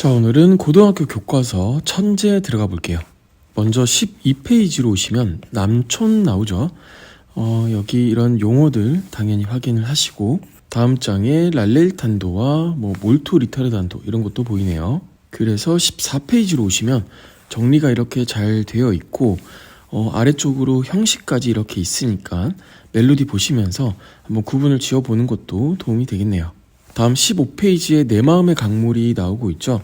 자, 오늘은 고등학교 교과서 천재 들어가 볼게요. 먼저 12페이지로 오시면 남촌 나오죠. 여기 이런 용어들 당연히 확인을 하시고, 다음 장에 랄렐탄도와 몰토 리타르단도 이런 것도 보이네요. 그래서 14페이지로 오시면 정리가 이렇게 잘 되어 있고, 아래쪽으로 형식까지 이렇게 있으니까 멜로디 보시면서 한번 구분을 지어보는 것도 도움이 되겠네요. 다음 15페이지에 내 마음의 강물이 나오고 있죠.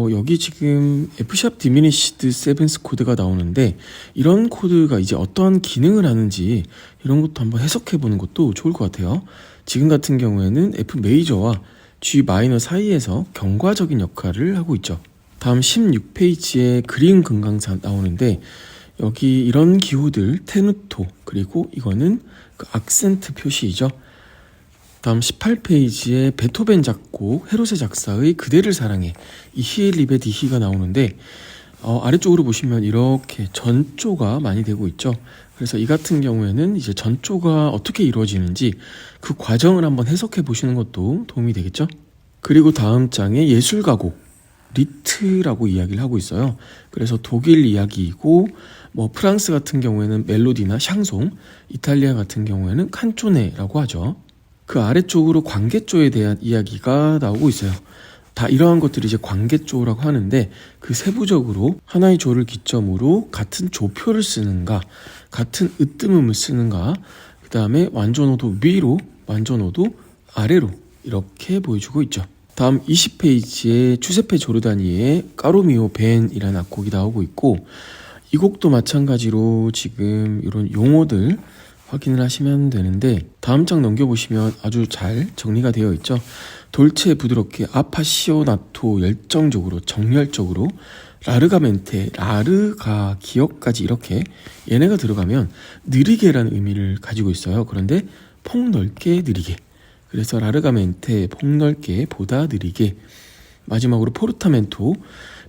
여기 지금 F# diminished seventh 코드가 나오는데, 이런 코드가 이제 어떠한 기능을 하는지 이런 것도 한번 해석해 보는 것도 좋을 것 같아요. 지금 같은 경우에는 F 메이저와 G 마이너 사이에서 경과적인 역할을 하고 있죠. 다음 16페이지에 그림 금강산 나오는데, 여기 이런 기호들 테누토, 그리고 이거는 그 악센트 표시이죠. 다음 18페이지에 베토벤 작곡 헤로세 작사의 그대를 사랑해, 이히엘 리베 디히가 나오는데, 아래쪽으로 보시면 이렇게 전조가 많이 되고 있죠. 그래서 이 같은 경우에는 이제 전조가 어떻게 이루어지는지 그 과정을 한번 해석해 보시는 것도 도움이 되겠죠. 그리고 다음 장에 예술가곡 리트라고 이야기를 하고 있어요. 그래서 독일 이야기이고, 프랑스 같은 경우에는 멜로디나 샹송, 이탈리아 같은 경우에는 칸초네라고 하죠. 그 아래쪽으로 관계조에 대한 이야기가 나오고 있어요. 다 이러한 것들이 이제 관계조라고 하는데, 그 세부적으로 하나의 조를 기점으로 같은 조표를 쓰는가, 같은 으뜸음을 쓰는가, 그 다음에 완전어도 위로, 완전어도 아래로 이렇게 보여주고 있죠. 다음 20페이지에 주세페 조르다니의 까로미오 벤이라는 악곡이 나오고 있고, 이 곡도 마찬가지로 지금 이런 용어들 확인을 하시면 되는데, 다음 장 넘겨보시면 아주 잘 정리가 되어 있죠. 돌체 부드럽게, 아파시오나토 열정적으로, 정열적으로, 라르가멘테, 라르가 기억까지 이렇게 얘네가 들어가면 느리게라는 의미를 가지고 있어요. 그런데 폭넓게 느리게, 그래서 라르가멘테 폭넓게 보다 느리게, 마지막으로 포르타멘토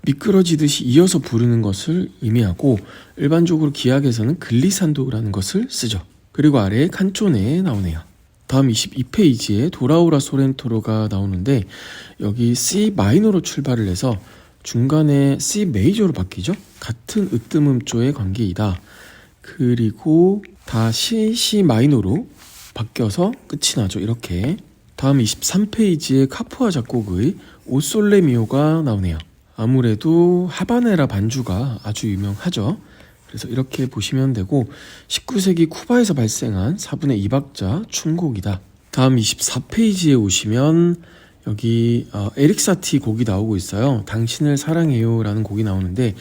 미끄러지듯이 이어서 부르는 것을 의미하고, 일반적으로 기악에서는 글리산도라는 것을 쓰죠. 그리고 아래에 칸초네에 나오네요. 다음 22페이지에 도라오라 소렌토로가 나오는데, 여기 C 마이너로 출발을 해서 중간에 C 메이저로 바뀌죠. 같은 으뜸음조의 관계이다. 그리고 다시 C 마이너로 바뀌어서 끝이 나죠. 이렇게. 다음 23페이지에 카푸아 작곡의 오솔레미오가 나오네요. 아무래도 하바네라 반주가 아주 유명하죠. 그래서 이렇게 보시면 되고, 19세기 쿠바에서 발생한 4분의 2박자 춤곡이다. 다음 24페이지에 오시면 여기 에릭 사티 곡이 나오고 있어요. 당신을 사랑해요 라는 곡이 나오는데,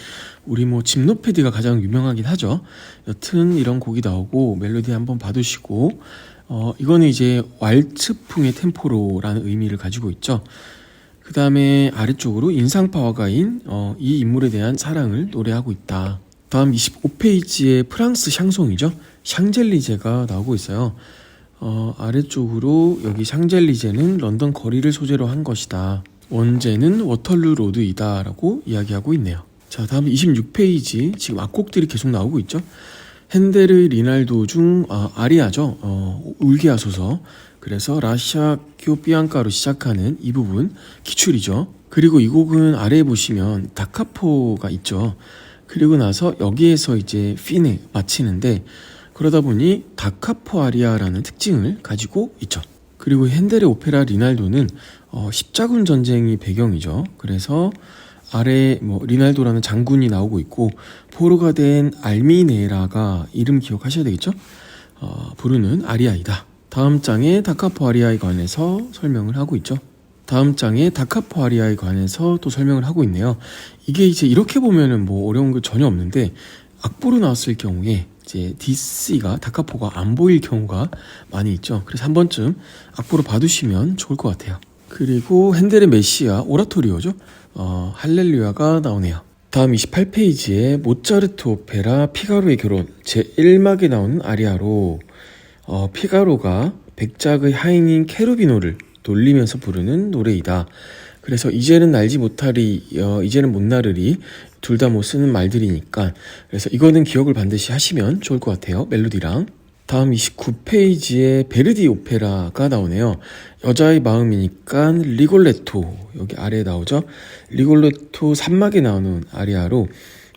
우리 짐노패드가 가장 유명하긴 하죠. 여튼 이런 곡이 나오고, 멜로디 한번 봐두시고, 이거는 이제 왈츠풍의 템포로라는 의미를 가지고 있죠. 그 다음에 아래쪽으로 인상파화가인 이 인물에 대한 사랑을 노래하고 있다. 다음 25페이지에 프랑스 샹송이죠. 샹젤리제가 나오고 있어요. 아래쪽으로 여기 샹젤리제는 런던 거리를 소재로 한 것이다. 원제는 워털루 로드이다 라고 이야기하고 있네요. 자, 다음 26페이지, 지금 악곡들이 계속 나오고 있죠. 핸델의 리날도 중 아리아죠. 울게 하소서. 그래서 라샤 큐비앙카로 시작하는 이 부분 기출이죠. 그리고 이 곡은 아래에 보시면 다카포가 있죠. 그리고 나서 여기에서 이제 핀을 마치는데, 그러다 보니 다카포 아리아라는 특징을 가지고 있죠. 그리고 핸델의 오페라 리날도는 십자군 전쟁이 배경이죠. 그래서 아래 리날도라는 장군이 나오고 있고, 포로가 된 알미네라가 이름 기억하셔야 되겠죠? 부르는 아리아이다. 다음 장에 다카포 아리아에 관해서 설명을 하고 있죠. 다음 장에 다카포 아리아에 관해서 또 설명을 하고 있네요. 이게 이제 이렇게 보면은 어려운 거 전혀 없는데, 악보로 나왔을 경우에 이제 DC가 다카포가 안 보일 경우가 많이 있죠. 그래서 한 번쯤 악보로 봐두시면 좋을 것 같아요. 그리고 핸델의 메시아 오라토리오죠. 할렐루야가 나오네요. 다음 28페이지에 모차르트 오페라 피가로의 결혼 제1막에 나오는 아리아로, 피가로가 백작의 하인인 케루비노를 돌리면서 부르는 노래이다. 그래서 이제는 날지 못하리, 이제는 못 나르리, 둘 다 못 쓰는 말들이니까, 그래서 이거는 기억을 반드시 하시면 좋을 것 같아요. 멜로디랑. 다음 29페이지에 베르디 오페라가 나오네요. 여자의 마음이니까 리골레토, 여기 아래에 나오죠. 리골레토 3막에 나오는 아리아로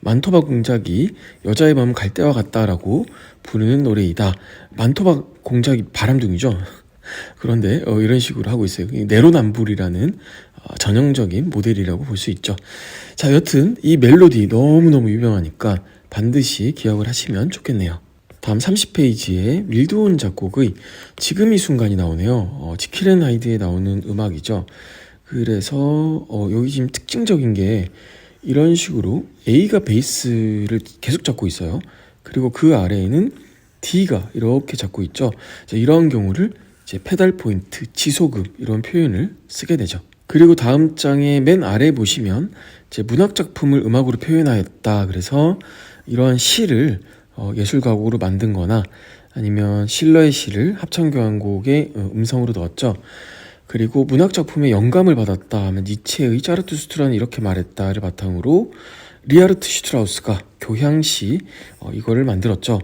만토바 공작이 여자의 마음 갈 때와 같다라고 부르는 노래이다. 만토바 공작이 바람둥이죠. 그런데 이런 식으로 하고 있어요. 내로남불이라는 전형적인 모델이라고 볼 수 있죠. 자, 여튼 이 멜로디 너무너무 유명하니까 반드시 기억을 하시면 좋겠네요. 다음 30페이지에 윌드온 작곡의 지금 이 순간이 나오네요. 지킬 앤 하이드에 나오는 음악이죠. 그래서 여기 지금 특징적인 게 이런 식으로 A가 베이스를 계속 잡고 있어요. 그리고 그 아래에는 D가 이렇게 잡고 있죠. 자, 이런 경우를 이제 페달 포인트, 지소급 이런 표현을 쓰게 되죠. 그리고 다음 장의 맨 아래 보시면 이제 문학 작품을 음악으로 표현하였다. 그래서 이러한 시를 예술가곡으로 만든 거나 아니면 실러의 시를 합창교향곡의 음성으로 넣었죠. 그리고 문학 작품에 영감을 받았다 하면 니체의 짜르투스트라는 이렇게 말했다를 바탕으로 리하르트 슈트라우스가 교향시 이거를 만들었죠.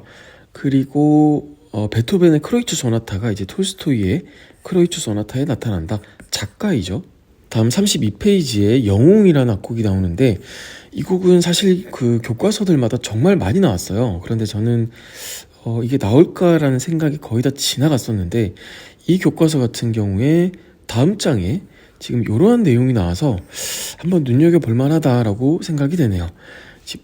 그리고 베토벤의 크로이츠 소나타가 이제 톨스토이의 크로이츠 소나타에 나타난다. 작가이죠. 다음 32페이지에 영웅이라는 악곡이 나오는데 이 곡은 사실 그 교과서들마다 정말 많이 나왔어요. 그런데 저는 이게 나올까라는 생각이 거의 다 지나갔었는데 이 교과서 같은 경우에 다음 장에 지금 이러한 내용이 나와서 한번 눈여겨볼 만하다라고 생각이 되네요.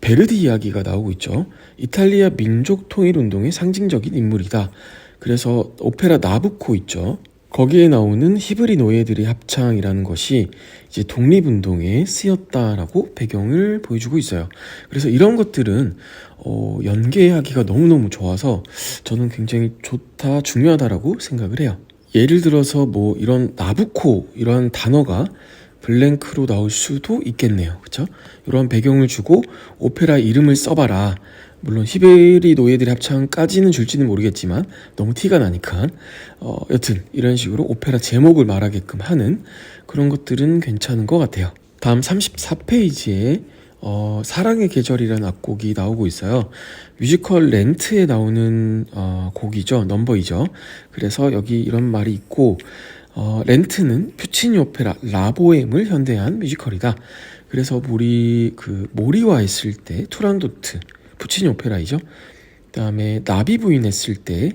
베르디 이야기가 나오고 있죠. 이탈리아 민족 통일 운동의 상징적인 인물이다. 그래서 오페라 나부코 있죠. 거기에 나오는 히브리 노예들의 합창이라는 것이 이제 독립운동에 쓰였다라고 배경을 보여주고 있어요. 그래서 이런 것들은 연계하기가 너무너무 좋아서 저는 굉장히 좋다, 중요하다라고 생각을 해요. 예를 들어서 뭐 이런 나부코 이런 단어가 블랭크로 나올 수도 있겠네요. 그렇죠? 이런 배경을 주고 오페라 이름을 써봐라. 물론 히베리 노예들의 합창까지는 줄지는 모르겠지만 너무 티가 나니까 여튼 이런 식으로 오페라 제목을 말하게끔 하는 그런 것들은 괜찮은 것 같아요. 다음 34페이지에 사랑의 계절이라는 악곡이 나오고 있어요. 뮤지컬 렌트에 나오는 곡이죠. 넘버이죠. 그래서 여기 이런 말이 있고 렌트는 푸치니 오페라 라보엠을 현대한 뮤지컬이다. 그래서 우리 그 모리와 했을 때 투란도트 푸치니 오페라이죠. 그 다음에 나비 부인 했을 때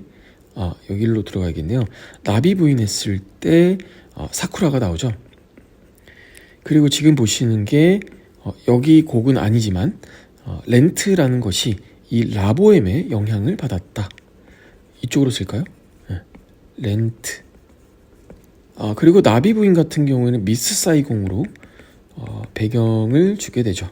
여기로 들어가야겠네요. 나비 부인 했을 때 사쿠라가 나오죠. 그리고 지금 보시는 게 여기 곡은 아니지만 렌트라는 것이 이 라보엠의 영향을 받았다. 이쪽으로 쓸까요? 네. 렌트. 그리고 나비 부인 같은 경우에는 미스 사이공으로 배경을 주게 되죠.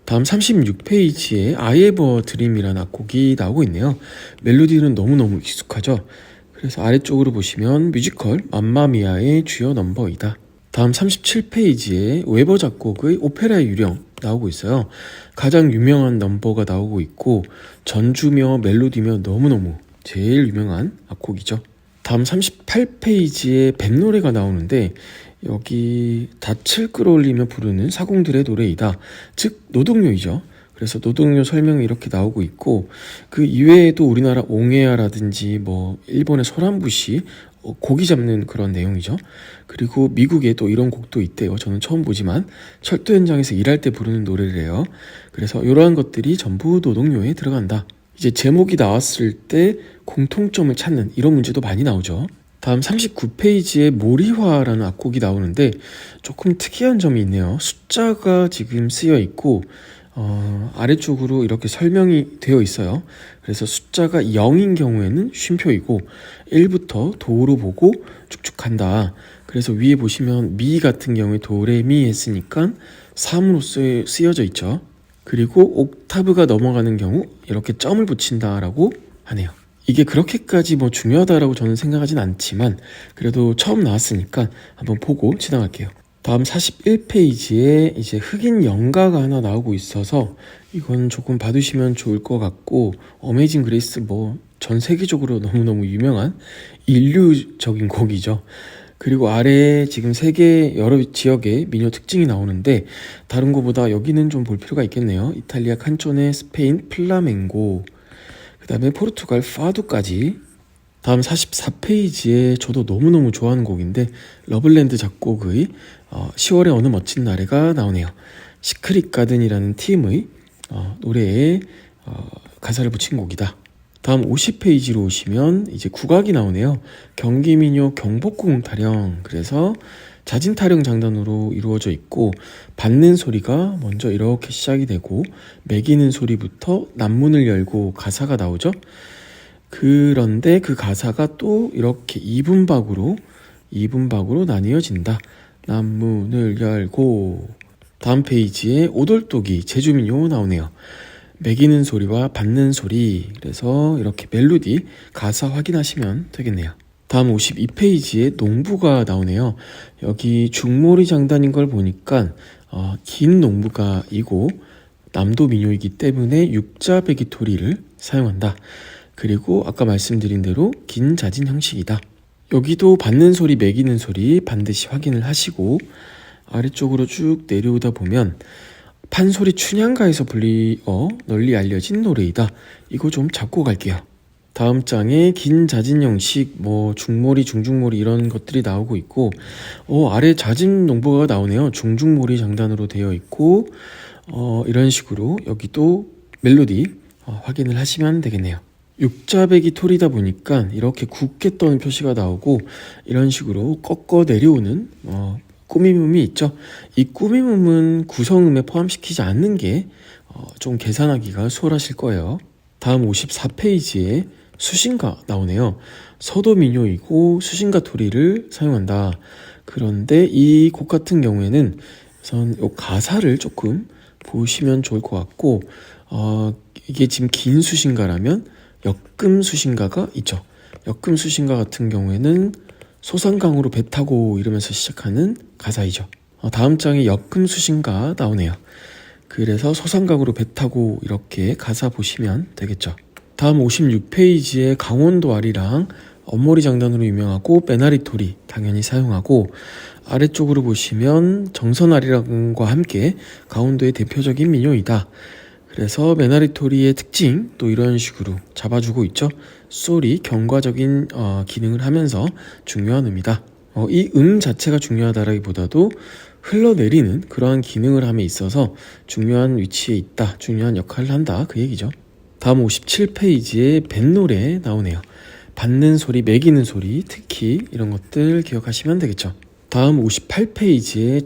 다음 36페이지에 I have a dream이라는 악곡이 나오고 있네요. 멜로디는 너무너무 익숙하죠. 그래서 아래쪽으로 보시면 뮤지컬 맘마미아의 주요 넘버이다. 다음 37페이지에 웨버 작곡의 오페라의 유령 나오고 있어요. 가장 유명한 넘버가 나오고 있고 전주며 멜로디며 너무너무 제일 유명한 악곡이죠. 다음 38페이지에 뱀 노래가 나오는데 여기 닻을 끌어올리며 부르는 사공들의 노래이다. 즉 노동요이죠. 그래서 노동요 설명이 이렇게 나오고 있고 그 이외에도 우리나라 옹에야라든지 뭐 일본의 소란부시 고기 잡는 그런 내용이죠. 그리고 미국에 또 이런 곡도 있대요. 저는 처음 보지만 철도 현장에서 일할 때 부르는 노래래요. 그래서 이러한 것들이 전부 노동요에 들어간다. 이제 제목이 나왔을 때 공통점을 찾는 이런 문제도 많이 나오죠. 다음 39페이지에 모리화라는 악곡이 나오는데 조금 특이한 점이 있네요. 숫자가 지금 쓰여 있고 아래쪽으로 이렇게 설명이 되어 있어요. 그래서 숫자가 0인 경우에는 쉼표이고 1부터 도로 보고 쭉쭉 간다. 그래서 위에 보시면 미 같은 경우에 도레미 했으니까 3으로 쓰여져 있죠. 그리고 옥타브가 넘어가는 경우 이렇게 점을 붙인다라고 하네요. 이게 그렇게까지 뭐 중요하다라고 저는 생각하진 않지만 그래도 처음 나왔으니까 한번 보고 지나갈게요. 다음 41페이지에 이제 흑인 연가가 하나 나오고 있어서 이건 조금 봐두시면 좋을 것 같고 어메이징 그레이스 뭐 전 세계적으로 너무너무 유명한 인류적인 곡이죠. 그리고 아래에 지금 세계 여러 지역의 민요 특징이 나오는데 다른 것보다 여기는 좀 볼 필요가 있겠네요. 이탈리아 칸촌의 스페인 플라멩고, 그 다음에 포르투갈 파두까지 다음 44페이지에 저도 너무너무 좋아하는 곡인데 러블랜드 작곡의 10월의 어느 멋진 날에가 나오네요. 시크릿 가든이라는 팀의 노래에 가사를 붙인 곡이다. 다음 50페이지로 오시면 이제 국악이 나오네요. 경기민요 경복궁 타령. 그래서 자진 타령 장단으로 이루어져 있고 받는 소리가 먼저 이렇게 시작이 되고 매기는 소리부터 남문을 열고 가사가 나오죠. 그런데 그 가사가 또 이렇게 2분박으로 나뉘어진다. 남문을 열고. 다음 페이지에 오돌독이 제주민요 나오네요. 매기는 소리와 받는 소리. 그래서 이렇게 멜로디 가사 확인하시면 되겠네요. 다음 52페이지에 농부가 나오네요. 여기 중몰이 장단인 걸 보니까 긴 농부가이고 남도 민요이기 때문에 육자배기토리를 사용한다. 그리고 아까 말씀드린 대로 긴 자진 형식이다. 여기도 받는 소리, 매기는 소리 반드시 확인을 하시고 아래쪽으로 쭉 내려오다 보면 판소리 춘향가에서 널리 알려진 노래이다. 이거 좀 잡고 갈게요. 다음 장에 긴 자진 형식, 중몰이, 중중몰이 이런 것들이 나오고 있고 아래 자진 농부가 나오네요. 중중몰이 장단으로 되어 있고 이런 식으로 여기도 멜로디 확인을 하시면 되겠네요. 육자배기 톨이다 보니까 이렇게 굳게 떠는 표시가 나오고 이런 식으로 꺾어 내려오는 꾸밈음이 있죠. 이 꾸밈음은 구성음에 포함시키지 않는 게 좀 계산하기가 수월하실 거예요. 다음 54페이지에 수신가 나오네요. 서도 민요이고 수신가 토리를 사용한다. 그런데 이 곡 같은 경우에는 우선 이 가사를 조금 보시면 좋을 것 같고 이게 지금 긴 수신가라면 역금 수신가가 있죠. 역금 수신가 같은 경우에는 소산강으로 배 타고 이러면서 시작하는 가사이죠. 다음 장에 역금 수신가 나오네요. 그래서 소산강으로 배 타고 이렇게 가사 보시면 되겠죠. 다음 56페이지에 강원도 아리랑 엄머리 장단으로 유명하고 빼나리토리 당연히 사용하고 아래쪽으로 보시면 정선 아리랑과 함께 강원도의 대표적인 민요이다. 그래서 메나리토리의 특징 또 이런 식으로 잡아주고 있죠. 소리 경과적인 기능을 하면서 중요한 음이다. 이 자체가 중요하다라기보다도 흘러내리는 그러한 기능을 함에 있어서 중요한 위치에 있다, 중요한 역할을 한다 그 얘기죠. 다음 57페이지에 뱃노래 나오네요. 받는 소리, 매기는 소리, 특히 이런 것들 기억하시면 되겠죠. 다음 58페이지에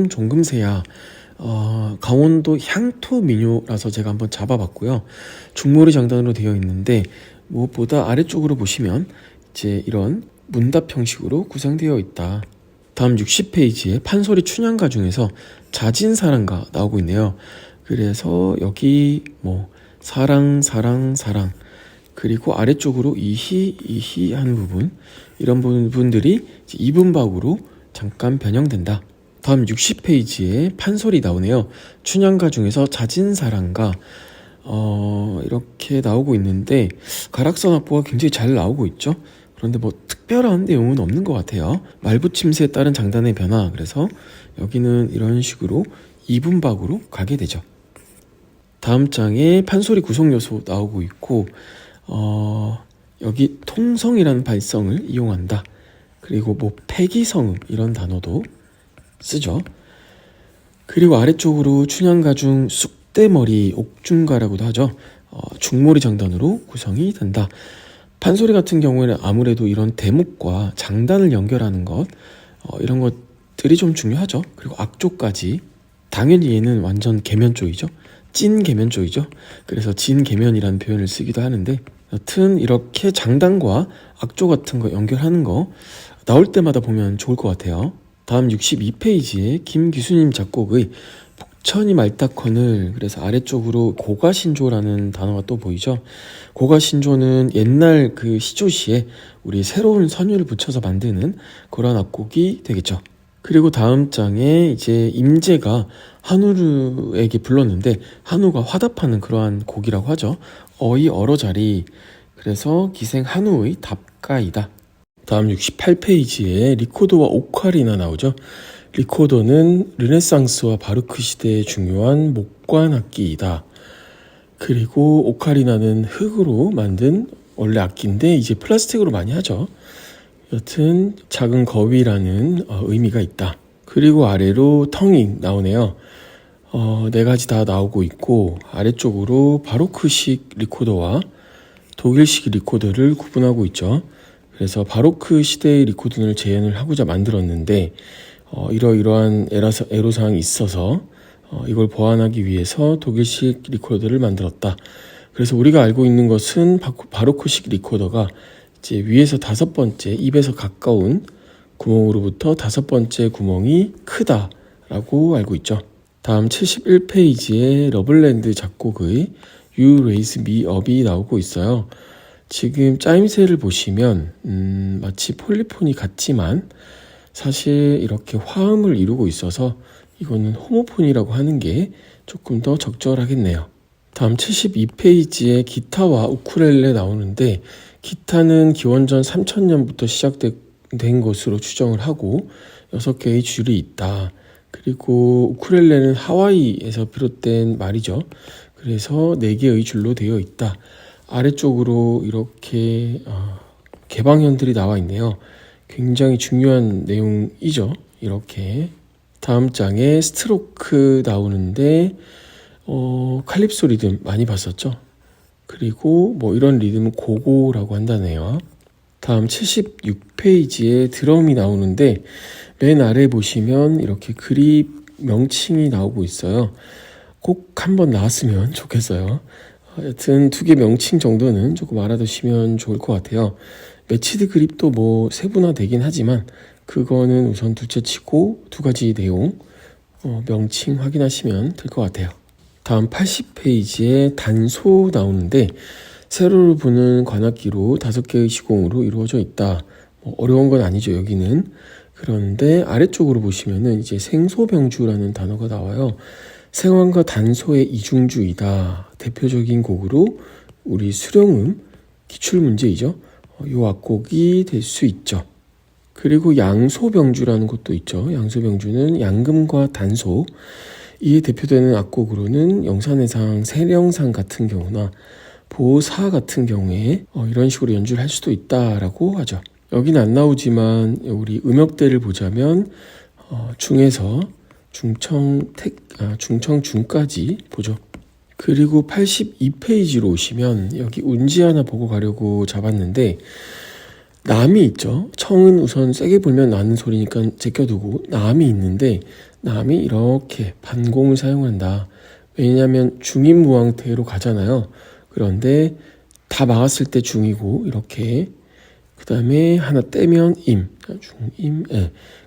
종금새야. 강원도 향토 민요라서 제가 한번 잡아봤고요. 중몰이 장단으로 되어 있는데 무엇보다 아래쪽으로 보시면 이제 이런 문답 형식으로 구성되어 있다. 다음 60페이지에 판소리 춘향가 중에서 자진사랑가 나오고 있네요. 그래서 여기 사랑 그리고 아래쪽으로 이희 하는 부분 이런 부분들이 2분박으로 잠깐 변형된다. 다음 60페이지에 판소리 나오네요. 춘향가 중에서 자진사랑가 이렇게 나오고 있는데 가락선 악보가 굉장히 잘 나오고 있죠. 그런데 특별한 내용은 없는 것 같아요. 말붙임새에 따른 장단의 변화. 그래서 여기는 이런 식으로 2분박으로 가게 되죠. 다음 장에 판소리 구성 요소 나오고 있고 여기 통성이라는 발성을 이용한다. 그리고 패기성음 이런 단어도 쓰죠. 그리고 아래쪽으로 춘향가 중 쑥대머리 옥중가라고도 하죠. 중몰이 장단으로 구성이 된다. 판소리 같은 경우에는 아무래도 이런 대목과 장단을 연결하는 것 이런 것들이 좀 중요하죠. 그리고 악조까지 당연히 얘는 완전 계면조이죠. 찐 계면조이죠. 그래서 진 계면이라는 표현을 쓰기도 하는데 여튼 이렇게 장단과 악조 같은 거 연결하는 거 나올 때마다 보면 좋을 것 같아요. 다음 62페이지에 김기수님 작곡의 북천이 말딱허늘 그래서 아래쪽으로 고가신조라는 단어가 또 보이죠. 고가신조는 옛날 그 시조시에 우리 새로운 선율을 붙여서 만드는 그런 악곡이 되겠죠. 그리고 다음 장에 이제 임재가 한우에게 불렀는데 한우가 화답하는 그러한 곡이라고 하죠. 어이 어러자리 그래서 기생 한우의 답가이다. 다음 68페이지에 리코더와 오카리나 나오죠. 리코더는 르네상스와 바르크 시대의 중요한 목관 악기이다. 그리고 오카리나는 흙으로 만든 원래 악기인데 이제 플라스틱으로 많이 하죠. 여튼 작은 거위라는 의미가 있다. 그리고 아래로 텅이 나오네요. 네 가지 다 나오고 있고 아래쪽으로 바로크식 리코더와 독일식 리코더를 구분하고 있죠. 그래서 바로크 시대의 리코더를 재현을 하고자 만들었는데 이러이러한 애로사항이 있어서 이걸 보완하기 위해서 독일식 리코더를 만들었다. 그래서 우리가 알고 있는 것은 바로크식 리코더가 이제 위에서 5번째 입에서 가까운 구멍으로부터 5번째 구멍이 크다라고 알고 있죠. 다음 71페이지에 러블랜드 작곡의 You Raise Me Up이 나오고 있어요. 지금 짜임새를 보시면 마치 폴리폰이 같지만 사실 이렇게 화음을 이루고 있어서 이거는 호모폰이라고 하는 게 조금 더 적절하겠네요. 다음 72페이지에 기타와 우쿨렐레 나오는데 기타는 기원전 3000년부터 시작된 것으로 추정을 하고 6개의 줄이 있다. 그리고 우쿨렐레는 하와이에서 비롯된 말이죠. 그래서 4개의 줄로 되어 있다. 아래쪽으로 이렇게 개방현들이 나와 있네요. 굉장히 중요한 내용이죠. 이렇게 다음 장에 스트로크 나오는데 칼립소 리듬 많이 봤었죠. 그리고 이런 리듬은 고고라고 한다네요. 다음 76페이지에 드럼이 나오는데 맨 아래 보시면 이렇게 그립 명칭이 나오고 있어요. 꼭 한번 나왔으면 좋겠어요. 여튼 2개 명칭 정도는 조금 알아두시면 좋을 것 같아요. 매치드 그립도 세분화되긴 하지만 그거는 우선 둘째치고 2가지 내용 명칭 확인하시면 될 것 같아요. 다음 80페이지에 단소 나오는데 세로를 부는 관악기로 5개의 시공으로 이루어져 있다. 어려운 건 아니죠, 여기는. 그런데 아래쪽으로 보시면은 이제 생소병주라는 단어가 나와요. 생황과 단소의 이중주이다. 대표적인 곡으로 우리 수령음 기출문제이죠. 요 악곡이 될 수 있죠. 그리고 양소병주라는 것도 있죠. 양소병주는 양금과 단소, 이에 대표되는 악곡으로는 영산해상, 세령상 같은 경우나 보사 같은 경우에 이런 식으로 연주를 할 수도 있다라고 하죠. 여기는 안 나오지만 우리 음역대를 보자면 중에서 중청중까지 보죠. 그리고 82페이지로 오시면 여기 운지 하나 보고 가려고 잡았는데 남이 있죠. 청은 우선 세게 불면 나는 소리니까 제껴두고 남이 있는데 남이 이렇게 반공을 사용한다. 왜냐하면 중임무왕태로 가잖아요. 그런데 다 막았을 때 중이고 이렇게 그 다음에 하나 떼면 임, 중임,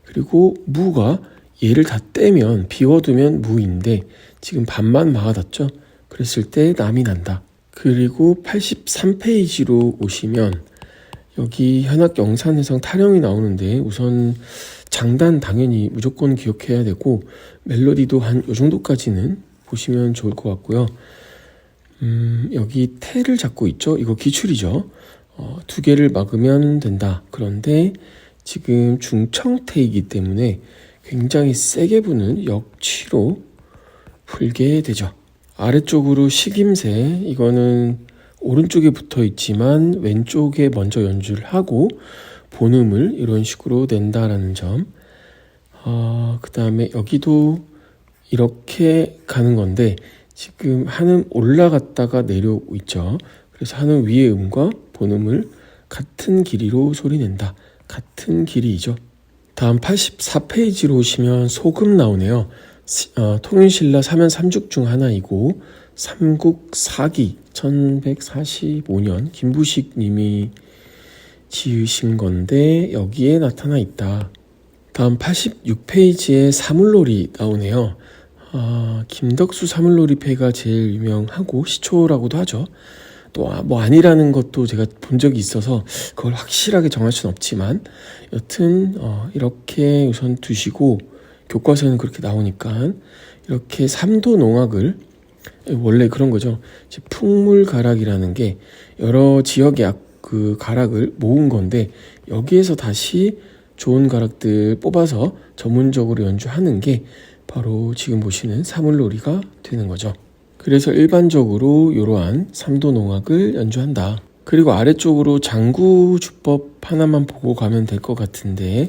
그리고 무가 얘를 다 떼면 비워두면 무인데 지금 반만 막아놨죠. 그랬을 때 남이 난다. 그리고 83페이지로 오시면 여기 현악 영산해상 타령이 나오는데 우선 장단 당연히 무조건 기억해야 되고 멜로디도 한 요 정도까지는 보시면 좋을 것 같고요. 여기 태를 잡고 있죠. 이거 기출이죠. 2개를 막으면 된다. 그런데 지금 중청태이기 때문에 굉장히 세게 부는 역치로 풀게 되죠. 아래쪽으로 식임새, 이거는 오른쪽에 붙어 있지만 왼쪽에 먼저 연주를 하고 본음을 이런 식으로 낸다라는 점. 그 다음에 여기도 이렇게 가는 건데 지금 한음 올라갔다가 내려오고 있죠. 그래서 한음 위의 음과 본음을 같은 길이로 소리낸다. 같은 길이이죠. 다음 84페이지로 오시면 소금 나오네요. 통일신라 사면 삼죽 중 하나이고 삼국 사기 1145년 김부식 님이 지으신 건데 여기에 나타나 있다. 다음 86페이지에 사물놀이 나오네요. 김덕수 사물놀이패가 제일 유명하고 시초라고도 하죠. 또 아니라는 것도 제가 본 적이 있어서 그걸 확실하게 정할 수는 없지만 여튼 이렇게 우선 두시고 교과서는 그렇게 나오니까 이렇게 3도 농악을 원래 그런 거죠. 풍물가락이라는 게 여러 지역의 그 가락을 모은 건데 여기에서 다시 좋은 가락들 뽑아서 전문적으로 연주하는 게 바로 지금 보시는 사물놀이가 되는 거죠. 그래서 일반적으로 이러한 3도 농악을 연주한다. 그리고 아래쪽으로 장구주법 하나만 보고 가면 될 것 같은데,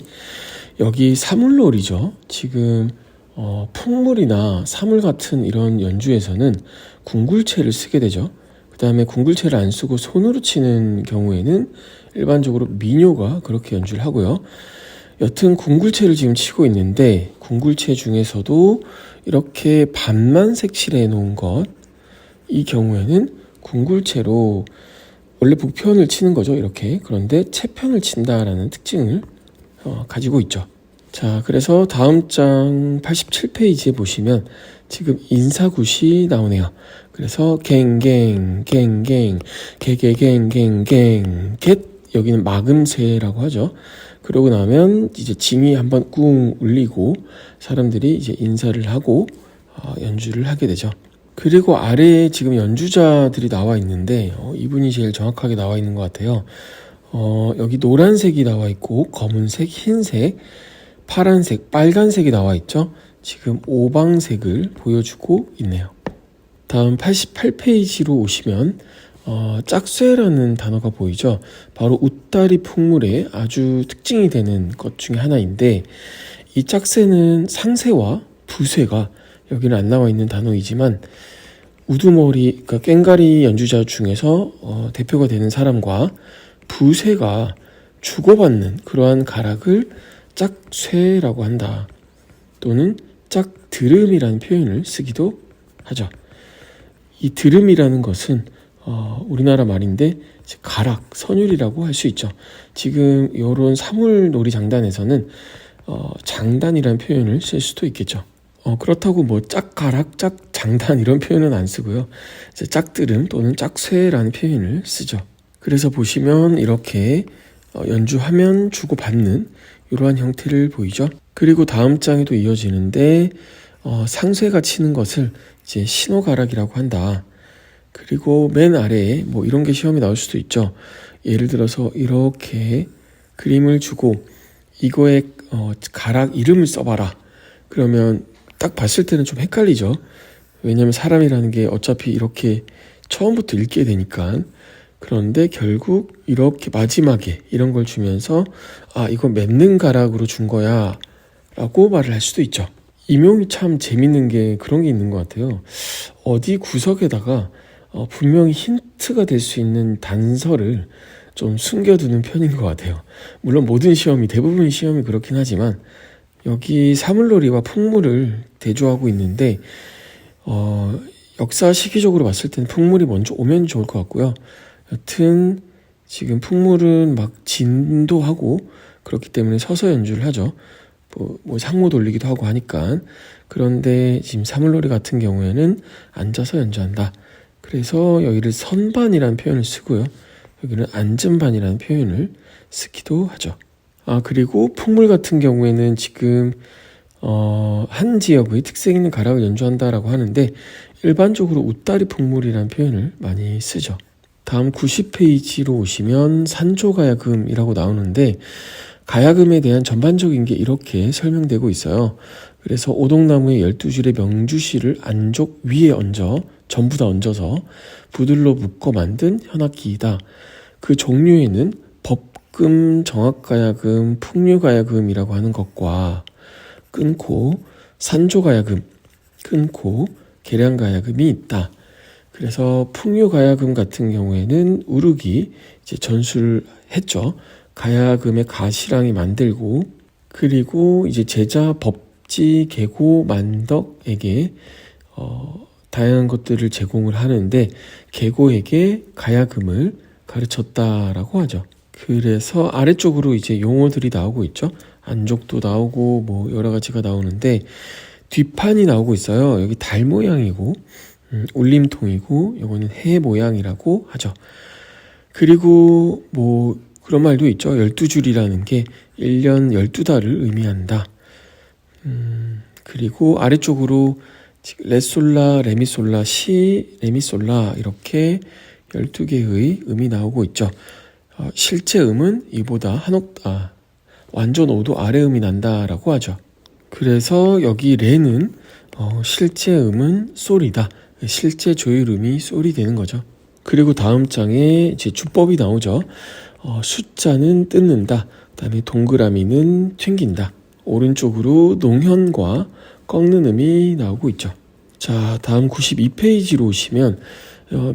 여기 사물놀이죠. 지금 풍물이나 사물 같은 이런 연주에서는 궁굴체를 쓰게 되죠. 그 다음에 궁굴체를 안 쓰고 손으로 치는 경우에는 일반적으로 민요가 그렇게 연주를 하고요. 여튼 궁굴체를 지금 치고 있는데, 궁굴체 중에서도 이렇게 반만 색칠해 놓은 것, 이 경우에는 궁굴체로 원래 북편을 치는 거죠, 이렇게. 그런데 채편을 친다라는 특징을 가지고 있죠. 자, 그래서 다음 장 87페이지에 보시면 지금 인사굿이 나오네요. 그래서 갱갱 갱갱 개개갱갱갱 겟, 여기는 막음새라고 하죠. 그러고 나면 이제 징이 한번 꿍 울리고 사람들이 이제 인사를 하고 연주를 하게 되죠. 그리고 아래에 지금 연주자들이 나와 있는데 이분이 제일 정확하게 나와 있는 것 같아요. 여기 노란색이 나와 있고 검은색, 흰색, 파란색, 빨간색이 나와 있죠. 지금 오방색을 보여주고 있네요. 다음 88페이지로 오시면 짝쇠라는 단어가 보이죠. 바로 웃다리 풍물의 아주 특징이 되는 것 중에 하나인데, 이 짝쇠는 상쇠와 부쇠가 여기는 안 나와 있는 단어이지만 우두머리, 그러니까 꽹가리 연주자 중에서 대표가 되는 사람과 부쇠가 주고받는 그러한 가락을 짝쇠라고 한다. 또는 짝드름이라는 표현을 쓰기도 하죠. 이 드름이라는 것은 우리나라 말인데 가락, 선율이라고 할 수 있죠. 지금 이런 사물놀이 장단에서는 장단이라는 표현을 쓸 수도 있겠죠. 그렇다고 뭐 짝가락, 짝장단 이런 표현은 안 쓰고요. 이제 짝드름 또는 짝쇠라는 표현을 쓰죠. 그래서 보시면 이렇게 연주하면 주고받는 이러한 형태를 보이죠. 그리고 다음 장에도 이어지는데 상쇠가 치는 것을 이제 신호가락이라고 한다. 그리고 맨 아래에 뭐 이런 게 시험에 나올 수도 있죠. 예를 들어서 이렇게 그림을 주고 이거에 가락 이름을 써봐라. 그러면 딱 봤을 때는 좀 헷갈리죠. 왜냐하면 사람이라는 게 어차피 이렇게 처음부터 읽게 되니까. 그런데 결국 이렇게 마지막에 이런 걸 주면서 이거 맺는 가락으로 준 거야 라고 말을 할 수도 있죠. 임용이 참 재밌는 게 그런 게 있는 것 같아요. 어디 구석에다가 분명히 힌트가 될 수 있는 단서를 좀 숨겨두는 편인 것 같아요. 물론 모든 시험이, 대부분 시험이 그렇긴 하지만 여기 사물놀이와 풍물을 대조하고 있는데 역사 시기적으로 봤을 때는 풍물이 먼저 오면 좋을 것 같고요. 여튼 지금 풍물은 막 진도하고 그렇기 때문에 서서 연주를 하죠. 뭐 상모 돌리기도 하고 하니까. 그런데 지금 사물놀이 같은 경우에는 앉아서 연주한다. 그래서 여기를 선반이라는 표현을 쓰고요. 여기는 앉은반이라는 표현을 쓰기도 하죠. 그리고 풍물 같은 경우에는 지금 한 지역의 특색 있는 가락을 연주한다라고 하는데 일반적으로 웃다리 풍물이라는 표현을 많이 쓰죠. 다음 90페이지로 오시면 산조가야금이라고 나오는데 가야금에 대한 전반적인 게 이렇게 설명되고 있어요. 그래서 오동나무의 12줄의 명주실을 안쪽 위에 전부 다 얹어서 부들로 묶어 만든 현악기이다. 그 종류에는 법금, 정악가야금, 풍류가야금이라고 하는 것과 끊고 산조가야금, 끊고 계량가야금이 있다. 그래서 풍류가야금 같은 경우에는 우르기 이제 전수를 했죠. 가야금의 가시랑이 만들고 그리고 이제 제자 법지, 계고, 만덕에게 다양한 것들을 제공을 하는데 계고에게 가야금을 가르쳤다라고 하죠. 그래서 아래쪽으로 이제 용어들이 나오고 있죠. 안족도 나오고 뭐 여러 가지가 나오는데 뒷판이 나오고 있어요. 여기 달 모양이고 울림통이고 이거는 해 모양이라고 하죠. 그리고 뭐 그런 말도 있죠. 12줄이라는 게 1년 12달을 의미한다. 그리고 아래쪽으로 레솔라, 레미솔라, 시, 레미솔라 이렇게 12개의 음이 나오고 있죠. 실제 음은 이보다 완전 5도 아래 음이 난다라고 하죠. 그래서 여기 레는 실제 음은 솔이다. 실제 조율음이 솔이 되는 거죠. 그리고 다음 장에 이제 주법이 나오죠. 숫자는 뜯는다. 그다음에 동그라미는 튕긴다. 오른쪽으로 농현과 꺾는 음이 나오고 있죠. 자, 다음 92페이지로 오시면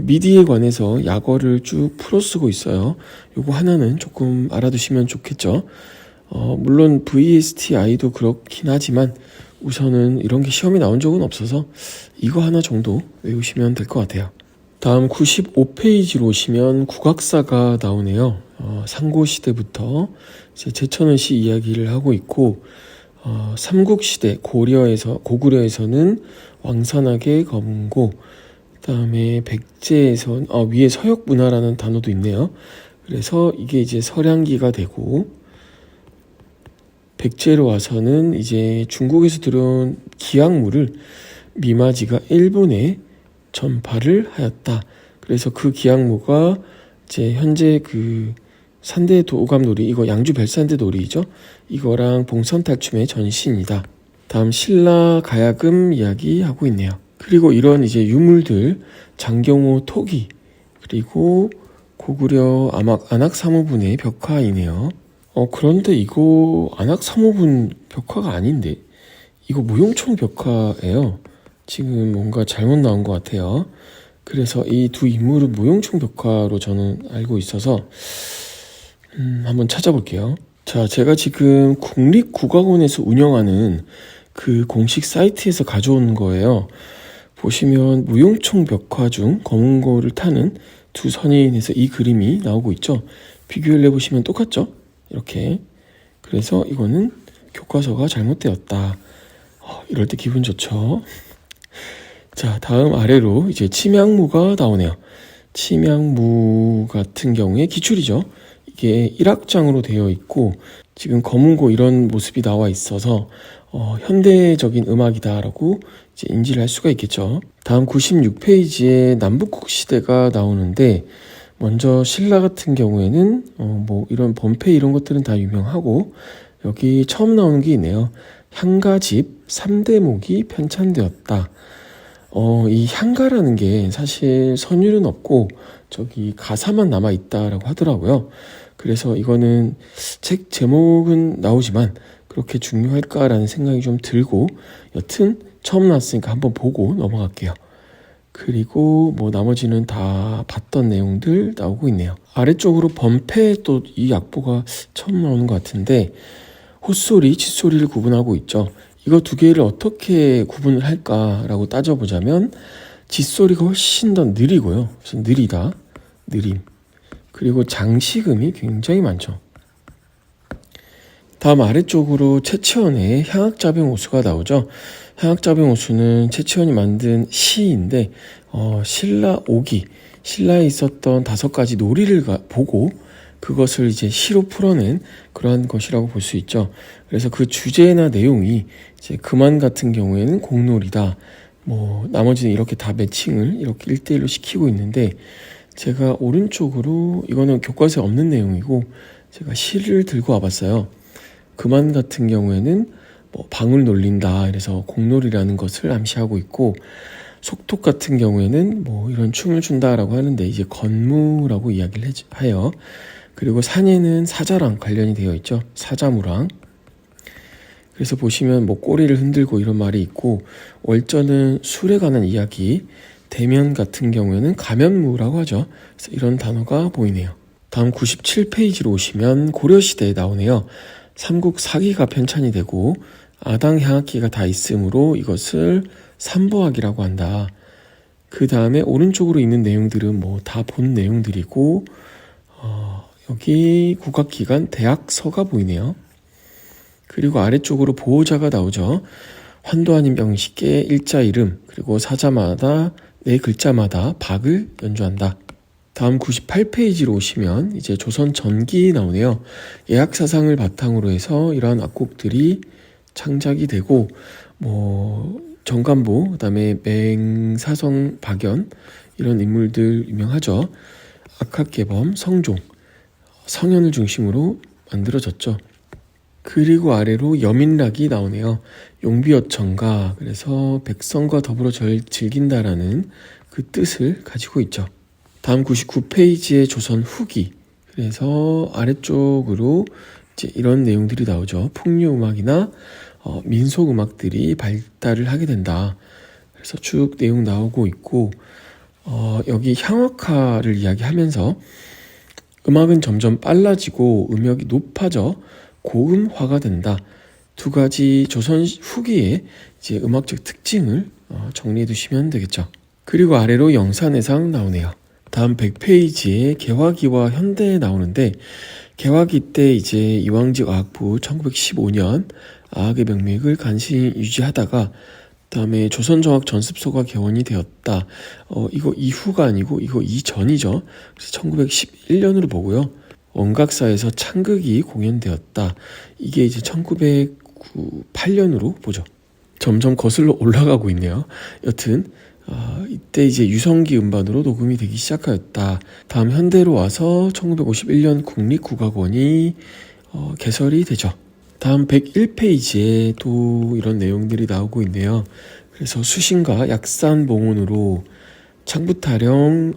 미디에 관해서 약어를 쭉 풀어쓰고 있어요. 요거 하나는 조금 알아두시면 좋겠죠. 물론 VSTI도 그렇긴 하지만 우선은 이런 게 시험에 나온 적은 없어서 이거 하나 정도 외우시면 될 것 같아요. 다음 95페이지로 오시면 국악사가 나오네요. 상고시대부터 이제 제천의시 이야기를 하고 있고, 삼국시대 고구려에서는 왕산악의 검고, 그다음에 백제에선 위에 서역문화라는 단어도 있네요. 그래서 이게 이제 서량기가 되고, 백제로 와서는 이제 중국에서 들어온 기약물을 미마지가 일본에 전파를 하였다. 그래서 그 기약무가 이제 현재 그 산대 도감놀이, 이거 양주 별산대 놀이죠. 이거랑 봉선탈춤의 전신이다. 다음 신라 가야금 이야기 하고 있네요. 그리고 이런 이제 유물들 장경호 토기, 그리고 고구려 안악사무분의 벽화이네요. 그런데 이거 안악사무분 벽화가 아닌데, 이거 무용총 벽화예요. 지금 뭔가 잘못 나온 것 같아요. 그래서 이 두 인물은 무용총 벽화로 저는 알고 있어서 한번 찾아볼게요. 자, 제가 지금 국립국악원에서 운영하는 그 공식 사이트에서 가져온 거예요. 보시면 무용총 벽화 중 검은 고를 타는 두 선인에서 이 그림이 나오고 있죠. 비교를 해보시면 똑같죠? 이렇게. 그래서 이거는 교과서가 잘못되었다. 이럴 때 기분 좋죠. 자, 다음 아래로 이제 침향무가 나오네요. 침향무 같은 경우에 기출이죠. 이게 1악장으로 되어 있고 지금 검은고 이런 모습이 나와 있어서 현대적인 음악이다라고 이제 인지를 할 수가 있겠죠. 다음 96페이지에 남북국 시대가 나오는데 먼저 신라 같은 경우에는 뭐 이런 번패 이런 것들은 다 유명하고 여기 처음 나오는 게 있네요. 향가집 3대목이 편찬되었다. 이 향가라는 게 사실 선율은 없고 저기 가사만 남아 있다라고 하더라고요. 그래서 이거는 책 제목은 나오지만 그렇게 중요할까라는 생각이 좀 들고 여튼 처음 나왔으니까 한번 보고 넘어갈게요. 그리고 뭐 나머지는 다 봤던 내용들 나오고 있네요. 아래쪽으로 번패 또 이 악보가 처음 나오는 것 같은데 헛소리, 칫소리를 구분하고 있죠. 이거 두 개를 어떻게 구분을 할까라고 따져보자면 칫소리가 훨씬 더 느리고요. 그래서 느리다, 느림. 그리고 장식음이 굉장히 많죠. 다음 아래쪽으로 최치원의 향악자병오수가 나오죠. 향악자병오수는 최치원이 만든 시인데 신라 5기, 신라에 있었던 5가지 놀이를 보고 그것을 이제 시로 풀어낸 그러한 것이라고 볼 수 있죠. 그래서 그 주제나 내용이 이제 금안 같은 경우에는 공놀이다. 뭐 나머지는 이렇게 다 매칭을 이렇게 1대1로 시키고 있는데 제가 오른쪽으로 이거는 교과서에 없는 내용이고 제가 시를 들고 와봤어요. 금안 같은 경우에는 뭐 방울 놀린다. 그래서 공놀이라는 것을 암시하고 있고 속독 같은 경우에는 뭐 이런 춤을 춘다라고 하는데 이제 건무라고 이야기를 해요. 그리고 산에는 사자랑 관련이 되어 있죠. 사자무랑. 그래서 보시면 뭐 꼬리를 흔들고 이런 말이 있고 월전은 술에 관한 이야기, 대면 같은 경우에는 가면무라고 하죠. 그래서 이런 단어가 보이네요. 다음 97페이지로 오시면 고려시대에 나오네요. 삼국 사기가 편찬이 되고 아당 향악기가 다 있으므로 이것을 삼보악이라고 한다. 그 다음에 오른쪽으로 있는 내용들은 뭐 다 본 내용들이고 여기 국악기관 대학서가 보이네요. 그리고 아래쪽으로 보호자가 나오죠. 환도 아닌 병식의 일자 이름 그리고 사자마다 네 글자마다 박을 연주한다. 다음 98페이지로 오시면 이제 조선 전기 나오네요. 예학사상을 바탕으로 해서 이러한 악곡들이 창작이 되고 뭐 정간보 그다음에 맹사성 박연 이런 인물들 유명하죠. 악학개범 성종 성현을 중심으로 만들어졌죠. 그리고 아래로 여민락이 나오네요. 용비어천가, 그래서 백성과 더불어 즐긴다라는 그 뜻을 가지고 있죠. 다음 99페이지의 조선 후기. 그래서 아래쪽으로 이제 이런 내용들이 나오죠. 풍류음악이나 민속음악들이 발달을 하게 된다. 그래서 쭉 내용 나오고 있고, 여기 향악화를 이야기하면서 음악은 점점 빨라지고 음역이 높아져 고음화가 된다. 두 가지 조선 후기의 이제 음악적 특징을 정리해 두시면 되겠죠. 그리고 아래로 영산해상 나오네요. 다음 100페이지에 개화기와 현대에 나오는데, 개화기 때 이제 이왕직 어학부 1915년 아학의 명맥을 간신히 유지하다가 그다음에 조선정학전습소가 개원이 되었다. 이거 이후가 아니고 이거 이전이죠. 그래서 1911년으로 보고요. 원각사에서 창극이 공연되었다. 이게 이제 1908년으로 보죠. 점점 거슬러 올라가고 있네요. 여튼 이때 이제 유성기 음반으로 녹음이 되기 시작하였다. 다음 현대로 와서 1951년 국립국악원이 개설이 되죠. 다음 101페이지에 또 이런 내용들이 나오고 있네요. 그래서 수신과 약산봉온으로 창부타령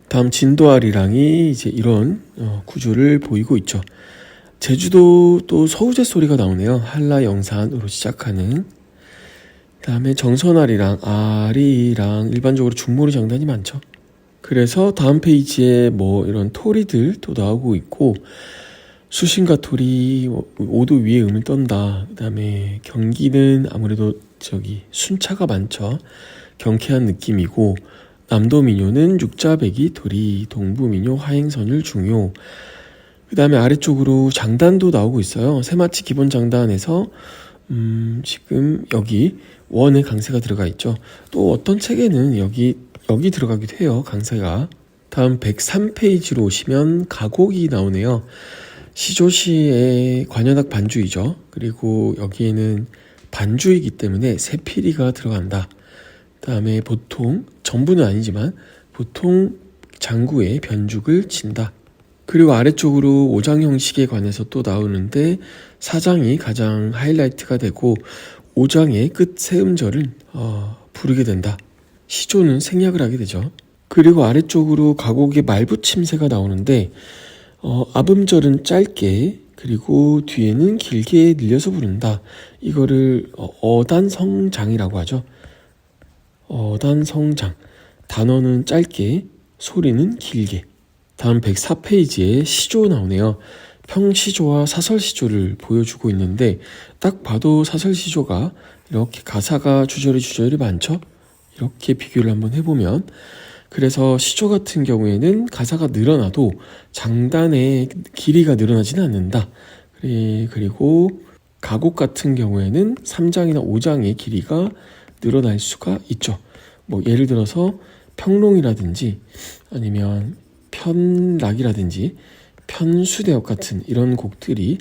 다음 진도아리랑이 이제 이런 구조를 보이고 있죠. 제주도 또 서우제 소리가 나오네요. 한라영산으로 시작하는. 다음에 정선아리랑, 아리랑, 일반적으로 중모리 장단이 많죠. 그래서 다음 페이지에 뭐 이런 토리들 또 나오고 있고, 수신과 토리, 오도 위에 음을 떤다. 그 다음에 경기는 아무래도 순차가 많죠. 경쾌한 느낌이고, 남도민요는 육자배기 토리, 동부민요 하행선율 중요. 그 다음에 아래쪽으로 장단도 나오고 있어요. 세마치 기본 장단에서 지금 여기 원에 강세가 들어가 있죠. 또 어떤 책에는 여기 들어가기도 해요. 강세가. 다음 103페이지로 오시면 가곡이 나오네요. 시조시의 관현악 반주이죠. 그리고 여기에는 반주이기 때문에 세피리가 들어간다. 다음에 보통, 전부는 아니지만 보통 장구에 변죽을 친다. 그리고 아래쪽으로 오장 형식에 관해서 또 나오는데, 사장이 가장 하이라이트가 되고 오장의 끝 세음절을 부르게 된다. 시조는 생략을 하게 되죠. 그리고 아래쪽으로 가곡의 말붙임새가 나오는데, 앞음절은 짧게, 그리고 뒤에는 길게 늘려서 부른다. 이거를 어단성장이라고 하죠. 어단성장. 단어는 짧게, 소리는 길게. 다음 104페이지에 시조 나오네요. 평시조와 사설시조를 보여주고 있는데, 딱 봐도 사설시조가 이렇게 가사가 주저리 많죠? 이렇게 비교를 한번 해보면, 그래서 시조 같은 경우에는 가사가 늘어나도 장단의 길이가 늘어나지는 않는다. 그리고 가곡 같은 경우에는 3장이나 5장의 길이가 늘어날 수가 있죠. 뭐 예를 들어서 평롱이라든지 아니면 편락이라든지 편수대역 같은 이런 곡들이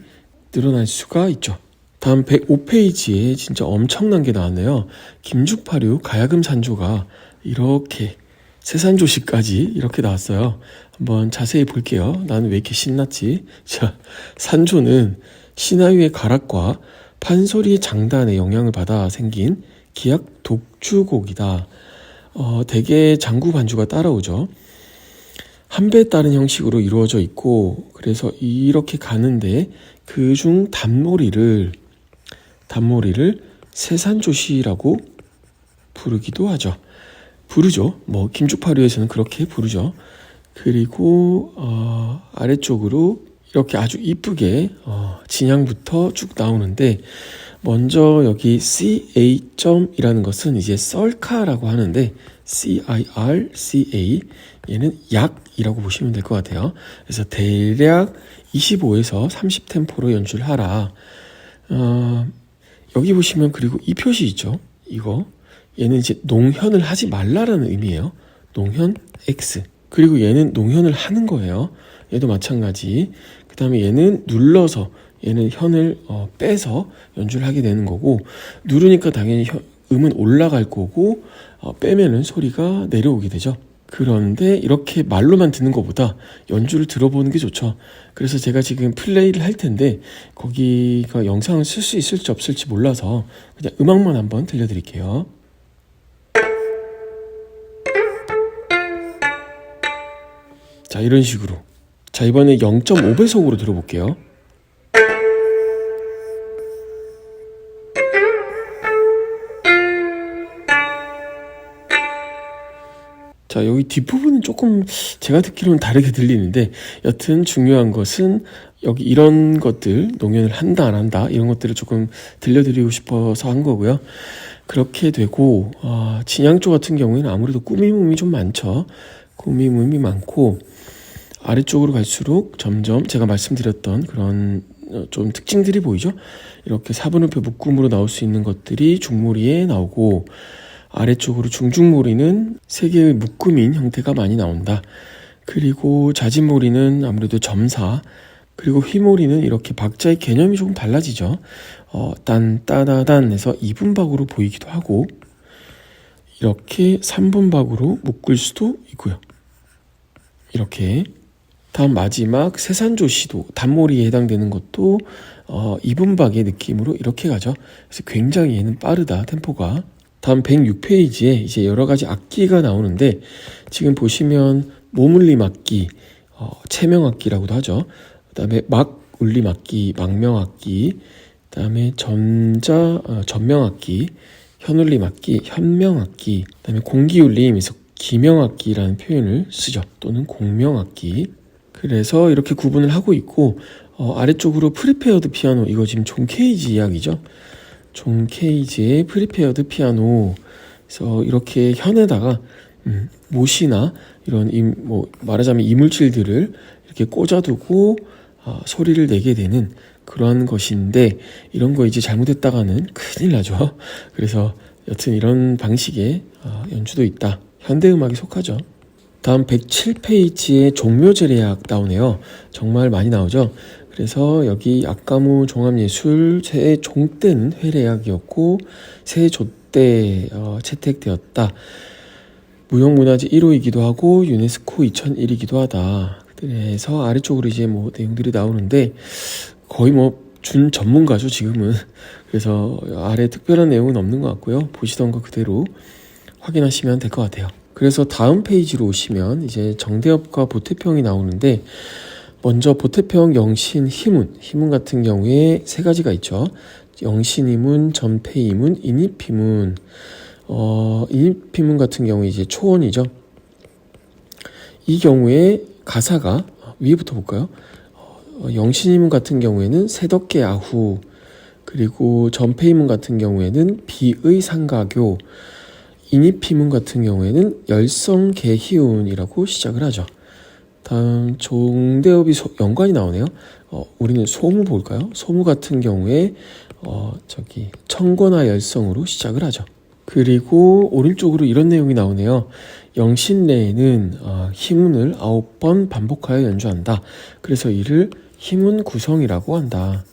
늘어날 수가 있죠. 다음 105페이지에 진짜 엄청난 게 나왔네요. 김죽파류 가야금 산조가 이렇게 세산조시까지 이렇게 나왔어요. 한번 자세히 볼게요. 나는 왜 이렇게 신났지? 자, 산조는 신하위의 가락과 판소리의 장단에 영향을 받아 생긴 기악 독주곡이다. 대개 장구 반주가 따라오죠. 한 배에 따른 형식으로 이루어져 있고, 그래서 이렇게 가는데 그중 단모리를 세산조시라고 부르기도 하죠. 뭐 김죽파류에서는 그렇게 부르죠. 그리고 아래쪽으로 이렇게 아주 이쁘게 진양부터 쭉 나오는데, 먼저 여기 CA.이라는 것은 이제 썰카라고 하는데, CIRCA, 얘는 약이라고 보시면 될 것 같아요. 그래서 대략 25에서 30 템포로 연주를 하라. 여기 보시면 그리고 이 표시 있죠. 이거 얘는 이제 농현을 하지 말라라는 의미예요. 농현 X. 그리고 얘는 농현을 하는 거예요. 얘도 마찬가지. 그 다음에 얘는 눌러서, 얘는 현을 빼서 연주를 하게 되는 거고, 누르니까 당연히 음은 올라갈 거고, 빼면은 소리가 내려오게 되죠. 그런데 이렇게 말로만 듣는 것보다 연주를 들어보는 게 좋죠. 그래서 제가 지금 플레이를 할 텐데 거기가 영상을 쓸 수 있을지 없을지 몰라서 그냥 음악만 한번 들려드릴게요. 자, 이런 식으로. 자, 이번에 0.5배속으로 들어볼게요. 자, 여기 뒷부분은 조금 제가 듣기로는 다르게 들리는데 여튼 중요한 것은 여기 이런 것들, 농연을 한다 안 한다 이런 것들을 조금 들려드리고 싶어서 한 거고요. 그렇게 되고 진양조 같은 경우에는 아무래도 꾸미음이 좀 많죠. 꾸미음이 많고 아래쪽으로 갈수록 점점 제가 말씀드렸던 그런 좀 특징들이 보이죠. 이렇게 4분음표 묶음으로 나올 수 있는 것들이 중무리에 나오고 아래쪽으로 중중무리는 3개의 묶음인 형태가 많이 나온다. 그리고 자진무리는 아무래도 점사, 그리고 휘무리는 이렇게 박자의 개념이 조금 달라지죠. 딴, 따다단 해서 2분박으로 보이기도 하고 이렇게 3분박으로 묶을 수도 있고요. 이렇게 다음 마지막 세산조시도 단모리에 해당되는 것도 2분박의 느낌으로 이렇게 가죠. 그래서 굉장히 얘는 빠르다, 템포가. 다음 106페이지에 이제 여러 가지 악기가 나오는데 지금 보시면 몸울림 악기, 체명 악기라고도 하죠. 그다음에 막 울림 악기, 망명 악기, 그다음에 전명 악기, 현울림 악기, 현명 악기, 그다음에 공기울림에서 기명 악기라는 표현을 쓰죠. 또는 공명 악기. 그래서 이렇게 구분을 하고 있고 아래쪽으로 프리페어드 피아노, 이거 지금 존 케이지 이야기죠. 존 케이지의 프리페어드 피아노. 그래서 이렇게 현에다가 못이나 이런 말하자면 이물질들을 이렇게 꽂아두고 소리를 내게 되는 그런 것인데 이런 거 이제 잘못했다가는 큰일 나죠. 그래서 여튼 이런 방식의 연주도 있다. 현대음악에 속하죠. 다음 107페이지에 종묘제례악 나오네요. 정말 많이 나오죠. 그래서 여기 악가무 종합예술 세종때는 회례악이었고 세조때 채택되었다. 무형문화재 1호이기도 하고 유네스코 2001이기도 하다. 그래서 아래쪽으로 이제 내용들이 나오는데 거의 준 전문가죠 지금은. 그래서 아래 특별한 내용은 없는 것 같고요. 보시던 거 그대로 확인하시면 될 것 같아요. 그래서 다음 페이지로 오시면 이제 정대엽과 보태평이 나오는데 먼저 보태평, 영신, 희문. 희문 같은 경우에 3가지가 있죠. 영신희문, 전폐희문, 인입희문. 인입희문 같은 경우에 이제 초원이죠. 이 경우에 가사가 위에부터 볼까요? 영신희문 같은 경우에는 새덕계 아후, 그리고 전폐희문 같은 경우에는 비의 상가교, 인입희문 같은 경우에는 열성계희운이라고 시작을 하죠. 다음 종대업이 연관이 나오네요. 우리는 소무 볼까요? 소무 같은 경우에 청권화 열성으로 시작을 하죠. 그리고 오른쪽으로 이런 내용이 나오네요. 영신례에는 희문을 9번 반복하여 연주한다. 그래서 이를 희문 구성이라고 한다.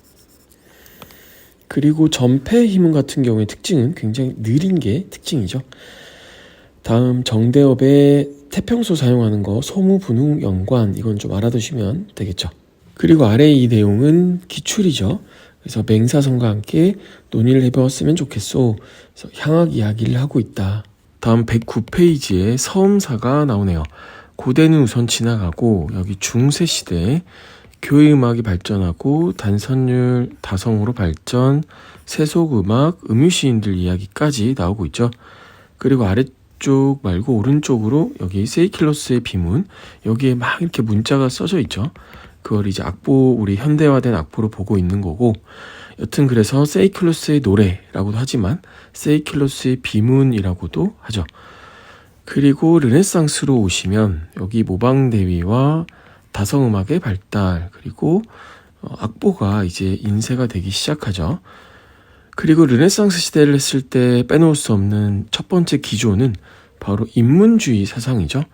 그리고 전폐 희문 같은 경우의 특징은 굉장히 느린 게 특징이죠. 다음 정대업의 태평소 사용하는 거 소무 분홍 연관, 이건 좀 알아두시면 되겠죠. 그리고 아래 이 내용은 기출이죠. 그래서 맹사성과 함께 논의를 해보았으면 좋겠소. 그래서 향악 이야기를 하고 있다. 다음 109페이지에 서음사가 나오네요. 고대는 우선 지나가고 여기 중세시대에 교회음악이 발전하고 단선율 다성으로 발전, 세속음악, 음유시인들 이야기까지 나오고 있죠. 그리고 아래쪽 말고 오른쪽으로 여기 세이킬로스의 비문, 여기에 막 이렇게 문자가 써져 있죠. 그걸 이제 악보, 우리 현대화된 악보로 보고 있는 거고, 여튼 그래서 세이킬로스의 노래라고도 하지만 세이킬로스의 비문이라고도 하죠. 그리고 르네상스로 오시면 여기 모방대위와 다성음악의 발달, 그리고 악보가 이제 인쇄가 되기 시작하죠. 그리고 르네상스 시대를 했을 때 빼놓을 수 없는 첫 번째 기조는 바로 인문주의 사상이죠.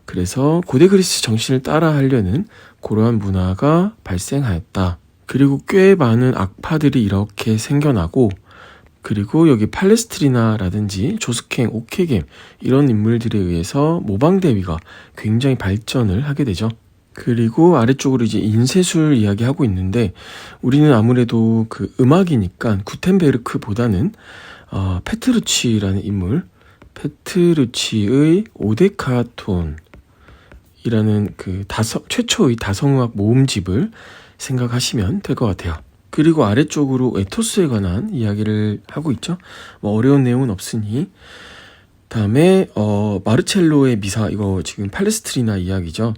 그래서 고대 그리스 정신을 따라하려는 그러한 문화가 발생하였다. 그리고 꽤 많은 악파들이 이렇게 생겨나고 그리고 여기 팔레스트리나라든지 조스캥, 오케겜 이런 인물들에 의해서 모방 대위가 굉장히 발전을 하게 되죠. 그리고 아래쪽으로 이제 인쇄술 이야기하고 있는데 우리는 아무래도 그 음악이니까 구텐베르크보다는 페트루치라는 인물, 페트루치의 오데카톤이라는 그 최초의 다성음악 모음집을 생각하시면 될 것 같아요. 그리고 아래쪽으로 에토스에 관한 이야기를 하고 있죠. 뭐 어려운 내용은 없으니. 다음에 마르첼로의 미사, 이거 지금 팔레스트리나 이야기죠.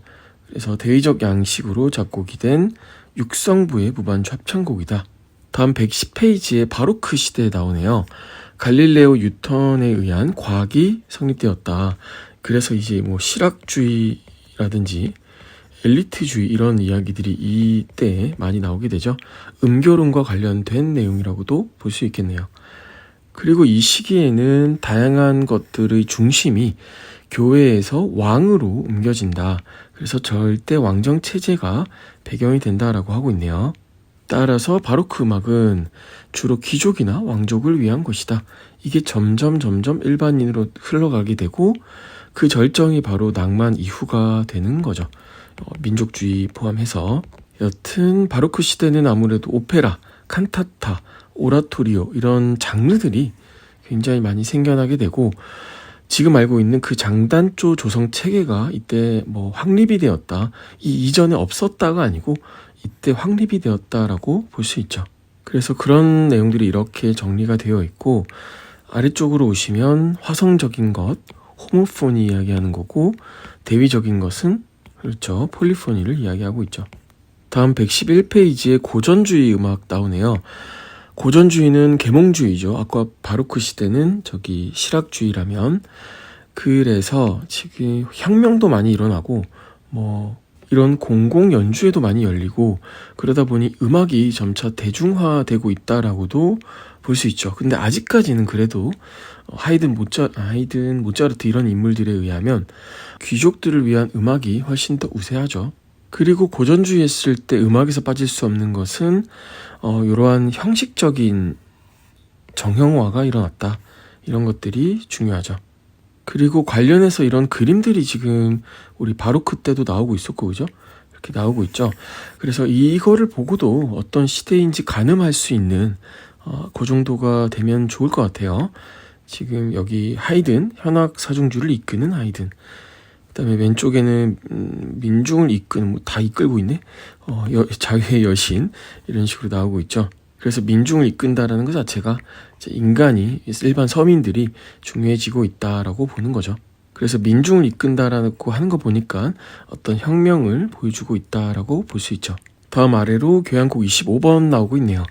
그래서 대의적 양식으로 작곡이 된 육성부의 무반주 합창곡이다. 다음 110페이지에 바로크 시대에 나오네요. 갈릴레오 뉴턴에 의한 과학이 성립되었다. 그래서 이제 뭐 실학주의라든지 엘리트주의 이런 이야기들이 이때에 많이 나오게 되죠. 음교론과 관련된 내용이라고도 볼 수 있겠네요. 그리고 이 시기에는 다양한 것들의 중심이 교회에서 왕으로 옮겨진다. 그래서 절대 왕정 체제가 배경이 된다라고 하고 있네요. 따라서 바로크 음악은 주로 귀족이나 왕족을 위한 것이다. 이게 점점 일반인으로 흘러가게 되고 그 절정이 바로 낭만 이후가 되는 거죠. 민족주의 포함해서. 여튼 바로크 시대는 아무래도 오페라, 칸타타, 오라토리오 이런 장르들이 굉장히 많이 생겨나게 되고 지금 알고 있는 그 장단조 조성 체계가 이때 뭐 확립이 되었다. 이 이전에 없었다가 아니고 이때 확립이 되었다라고 볼 수 있죠. 그래서 그런 내용들이 이렇게 정리가 되어 있고 아래쪽으로 오시면 화성적인 것, 호모포니 이야기하는 거고 대위적인 것은 그렇죠. 폴리포니를 이야기하고 있죠. 다음 111페이지에 고전주의 음악 나오네요. 고전주의는 계몽주의죠. 아까 바로크 시대는 저기 실학주의라면 그래서 지금 혁명도 많이 일어나고 뭐 이런 공공 연주회도 많이 열리고 그러다 보니 음악이 점차 대중화되고 있다라고도 볼 수 있죠. 근데 아직까지는 그래도 하이든, 모차르트 이런 인물들에 의하면 귀족들을 위한 음악이 훨씬 더 우세하죠. 그리고 고전주의 했을 때 음악에서 빠질 수 없는 것은 이러한 형식적인 정형화가 일어났다. 이런 것들이 중요하죠. 그리고 관련해서 이런 그림들이 지금 우리 바로크 때도 나오고 있었고, 그죠? 이렇게 나오고 있죠. 그래서 이거를 보고도 어떤 시대인지 가늠할 수 있는 그 정도가 되면 좋을 것 같아요. 지금 여기 하이든, 현악 사중주를 이끄는 하이든. 그다음에 왼쪽에는 민중을 이끄는, 뭐 다 이끌고 있네. 자유의 여신 이런 식으로 나오고 있죠. 그래서 민중을 이끈다라는 것 자체가 이제 인간이 일반 서민들이 중요해지고 있다라고 보는 거죠. 그래서 민중을 이끈다라고 하는 거 보니까 어떤 혁명을 보여주고 있다라고 볼 수 있죠. 다음 아래로 교향곡 25번 나오고 있네요.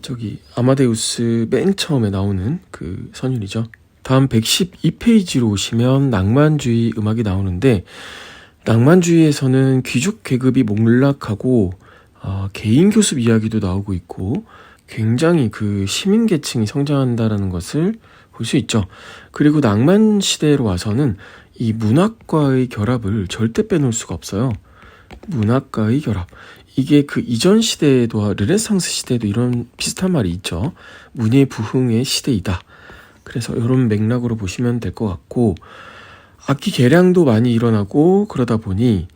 저기 아마데우스 맨 처음에 나오는 그 선율이죠. 다음 112페이지로 오시면 낭만주의 음악이 나오는데 낭만주의에서는 귀족 계급이 몰락하고 개인 교습 이야기도 나오고 있고 굉장히 그 시민 계층이 성장한다라는 것을 볼 수 있죠. 그리고 낭만 시대로 와서는 이 문학과의 결합을 절대 빼놓을 수가 없어요. 문학과의 결합. 이게 그 이전 시대에도 르네상스 시대에도 이런 비슷한 말이 있죠. 문예 부흥의 시대이다. 그래서 이런 맥락으로 보시면 될 것 같고 악기 개량도 많이 일어나고 그러다 보니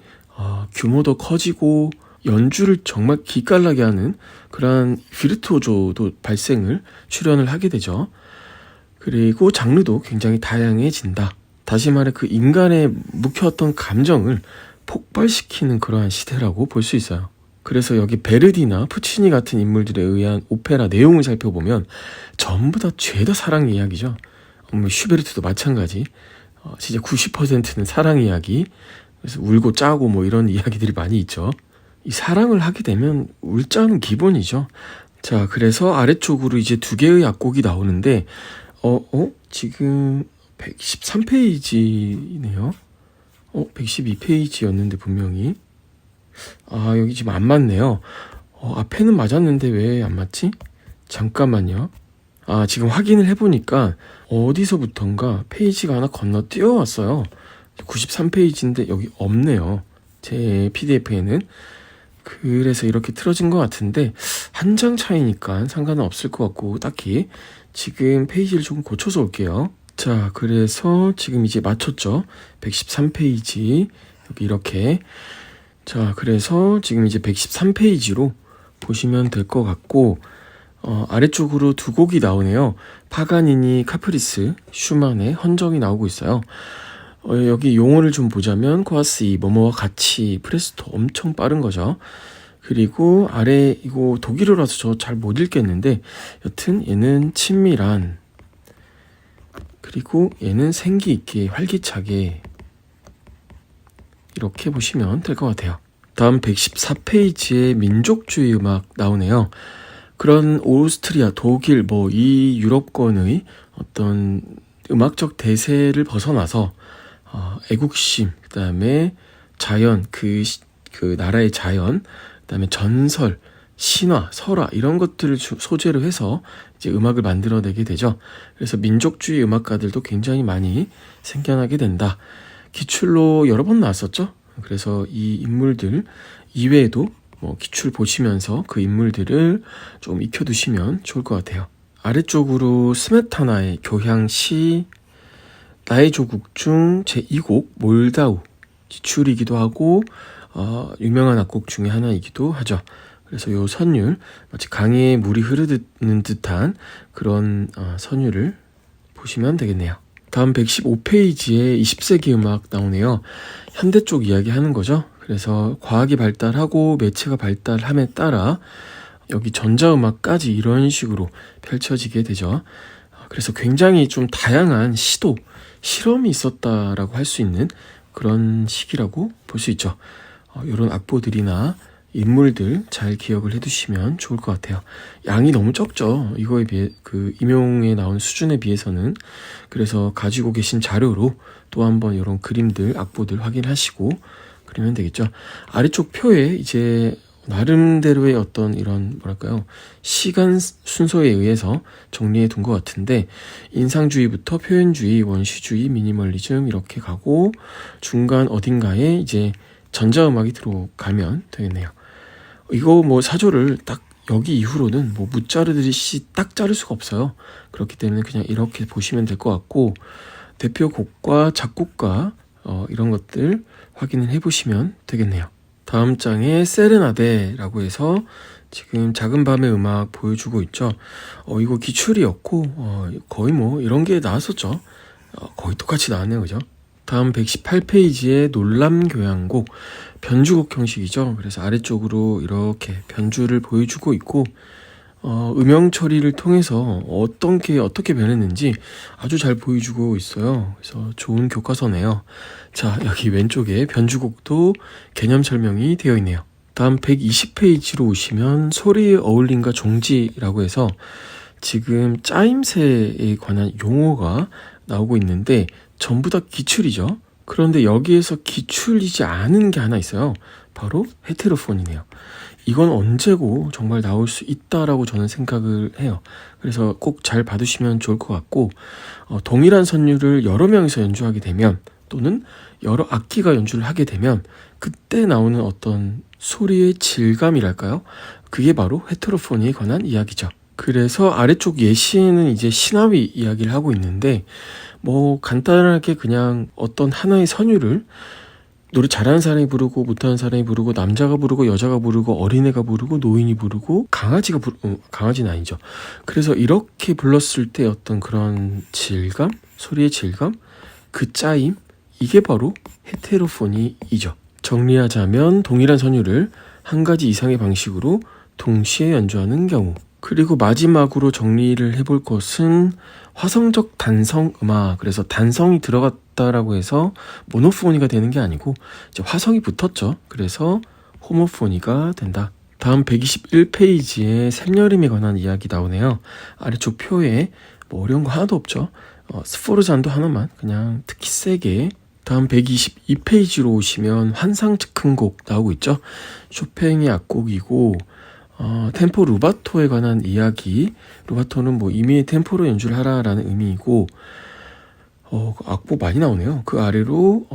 규모도 커지고 연주를 정말 기깔나게 하는 그러한 비르투오조도 출현을 하게 되죠. 그리고 장르도 굉장히 다양해진다. 다시 말해 그 인간의 묵혀왔던 감정을 폭발시키는 그러한 시대라고 볼 수 있어요. 그래서 여기 베르디나 푸치니 같은 인물들에 의한 오페라 내용을 살펴보면 전부 다 죄다 사랑 이야기죠. 슈베르트도 마찬가지. 진짜 90%는 사랑 이야기. 그래서 울고 짜고 뭐 이런 이야기들이 많이 있죠. 이 사랑을 하게 되면 울자는 기본이죠. 자, 그래서 아래쪽으로 이제 두 개의 악곡이 나오는데 지금 113페이지네요. 112페이지였는데 분명히 여기 지금 안 맞네요. 앞에는 맞았는데 왜 안 맞지? 잠깐만요. 지금 확인을 해보니까 어디서부턴가 페이지가 하나 건너 뛰어왔어요. 93페이지인데 여기 없네요. 제 PDF에는. 그래서 이렇게 틀어진 것 같은데 한 장 차이니까 상관은 없을 것 같고 딱히 지금 페이지를 조금 고쳐서 올게요. 자, 그래서 지금 이제 맞췄죠. 113페이지 여기 이렇게. 자, 그래서 지금 이제 113페이지로 보시면 될 것 같고 아래쪽으로 두 곡이 나오네요. 파가니니, 카프리스, 슈만의 헌정이 나오고 있어요. 여기 용어를 좀 보자면 코아스 뭐뭐와 같이 프레스토 엄청 빠른 거죠. 그리고 아래 이거 독일어라서 저 잘 못 읽겠는데 여튼 얘는 친밀한, 그리고 얘는 생기 있게 활기차게, 이렇게 보시면 될 것 같아요. 다음 114페이지에 민족주의 음악 나오네요. 그런 오스트리아, 독일 이 유럽권의 어떤 음악적 대세를 벗어나서 애국심, 그다음에 자연, 그 나라의 자연, 그다음에 전설, 신화, 설화 이런 것들을 소재로 해서 이제 음악을 만들어내게 되죠. 그래서 민족주의 음악가들도 굉장히 많이 생겨나게 된다. 기출로 여러 번 나왔었죠. 그래서 이 인물들 이외에도 기출 보시면서 그 인물들을 좀 익혀두시면 좋을 것 같아요. 아래쪽으로 스메타나의 교향시, 나의 조국 중 제2곡 몰다우 기출이기도 하고 유명한 악곡 중에 하나이기도 하죠. 그래서 요 선율 마치 강에 물이 흐르는 듯한 그런 선율을 보시면 되겠네요. 다음 115페이지에 20세기 음악 나오네요. 현대 쪽 이야기 하는 거죠. 그래서 과학이 발달하고 매체가 발달함에 따라 여기 전자음악까지 이런 식으로 펼쳐지게 되죠. 그래서 굉장히 좀 다양한 시도, 실험이 있었다라고 할 수 있는 그런 시기라고 볼 수 있죠. 이런 악보들이나 인물들 잘 기억을 해두시면 좋을 것 같아요. 양이 너무 적죠. 이거에 비해 그 임용에 나온 수준에 비해서는. 그래서 가지고 계신 자료로 또 한번 이런 그림들, 악보들 확인하시고 그리면 되겠죠. 아래쪽 표에 이제 나름대로의 어떤 이런 시간 순서에 의해서 정리해 둔 것 같은데 인상주의부터 표현주의, 원시주의, 미니멀리즘 이렇게 가고 중간 어딘가에 이제 전자음악이 들어가면 되겠네요. 이거 사조를 딱 여기 이후로는 무자르듯이 딱 자를 수가 없어요. 그렇기 때문에 그냥 이렇게 보시면 될 것 같고 대표 곡과 작곡가 이런 것들 확인을 해보시면 되겠네요. 다음 장에 세레나데라고 해서 지금 작은 밤의 음악 보여주고 있죠. 이거 기출이었고 거의 이런 게 나왔었죠. 거의 똑같이 나왔네요, 그죠? 다음 118페이지에 놀람교향곡 변주곡 형식이죠. 그래서 아래쪽으로 이렇게 변주를 보여주고 있고 음영 처리를 통해서 어떻게 변했는지 아주 잘 보여주고 있어요. 그래서 좋은 교과서네요. 자, 여기 왼쪽에 변주곡도 개념 설명이 되어 있네요. 다음 120페이지로 오시면 소리의 어울림과 종지라고 해서 지금 짜임새에 관한 용어가 나오고 있는데 전부 다 기출이죠. 그런데 여기에서 기출이지 않은 게 하나 있어요. 바로 헤테로폰이네요. 이건 언제고 정말 나올 수 있다라고 저는 생각을 해요. 그래서 꼭 잘 봐두시면 좋을 것 같고 동일한 선율을 여러 명이서 연주하게 되면 또는 여러 악기가 연주를 하게 되면 그때 나오는 어떤 소리의 질감이랄까요? 그게 바로 헤테로폰에 관한 이야기죠. 그래서 아래쪽 예시에는 이제 신화위 이야기를 하고 있는데 간단하게 그냥 어떤 하나의 선율을 노래 잘하는 사람이 부르고 못하는 사람이 부르고 남자가 부르고 여자가 부르고 어린애가 부르고 노인이 부르고 강아지는 아니죠. 그래서 이렇게 불렀을 때 어떤 그런 질감, 소리의 질감, 그 짜임, 이게 바로 헤테로포니이죠. 정리하자면 동일한 선율을 한 가지 이상의 방식으로 동시에 연주하는 경우. 그리고 마지막으로 정리를 해볼 것은 화성적 단성 음악. 그래서 단성이 들어갔다라고 해서 모노포니가 되는 게 아니고 이제 화성이 붙었죠. 그래서 호모포니가 된다. 다음 121페이지에 샘여림에 관한 이야기 나오네요. 아래쪽 표에 어려운 거 하나도 없죠. 스포르잔도 하나만 그냥 특히 세게. 다음 122페이지로 오시면 환상즉흥곡 나오고 있죠. 쇼팽의 악곡이고 템포 루바토에 관한 이야기. 루바토는 이미 템포로 연주를 하라라는 의미이고 악보 많이 나오네요. 그 아래로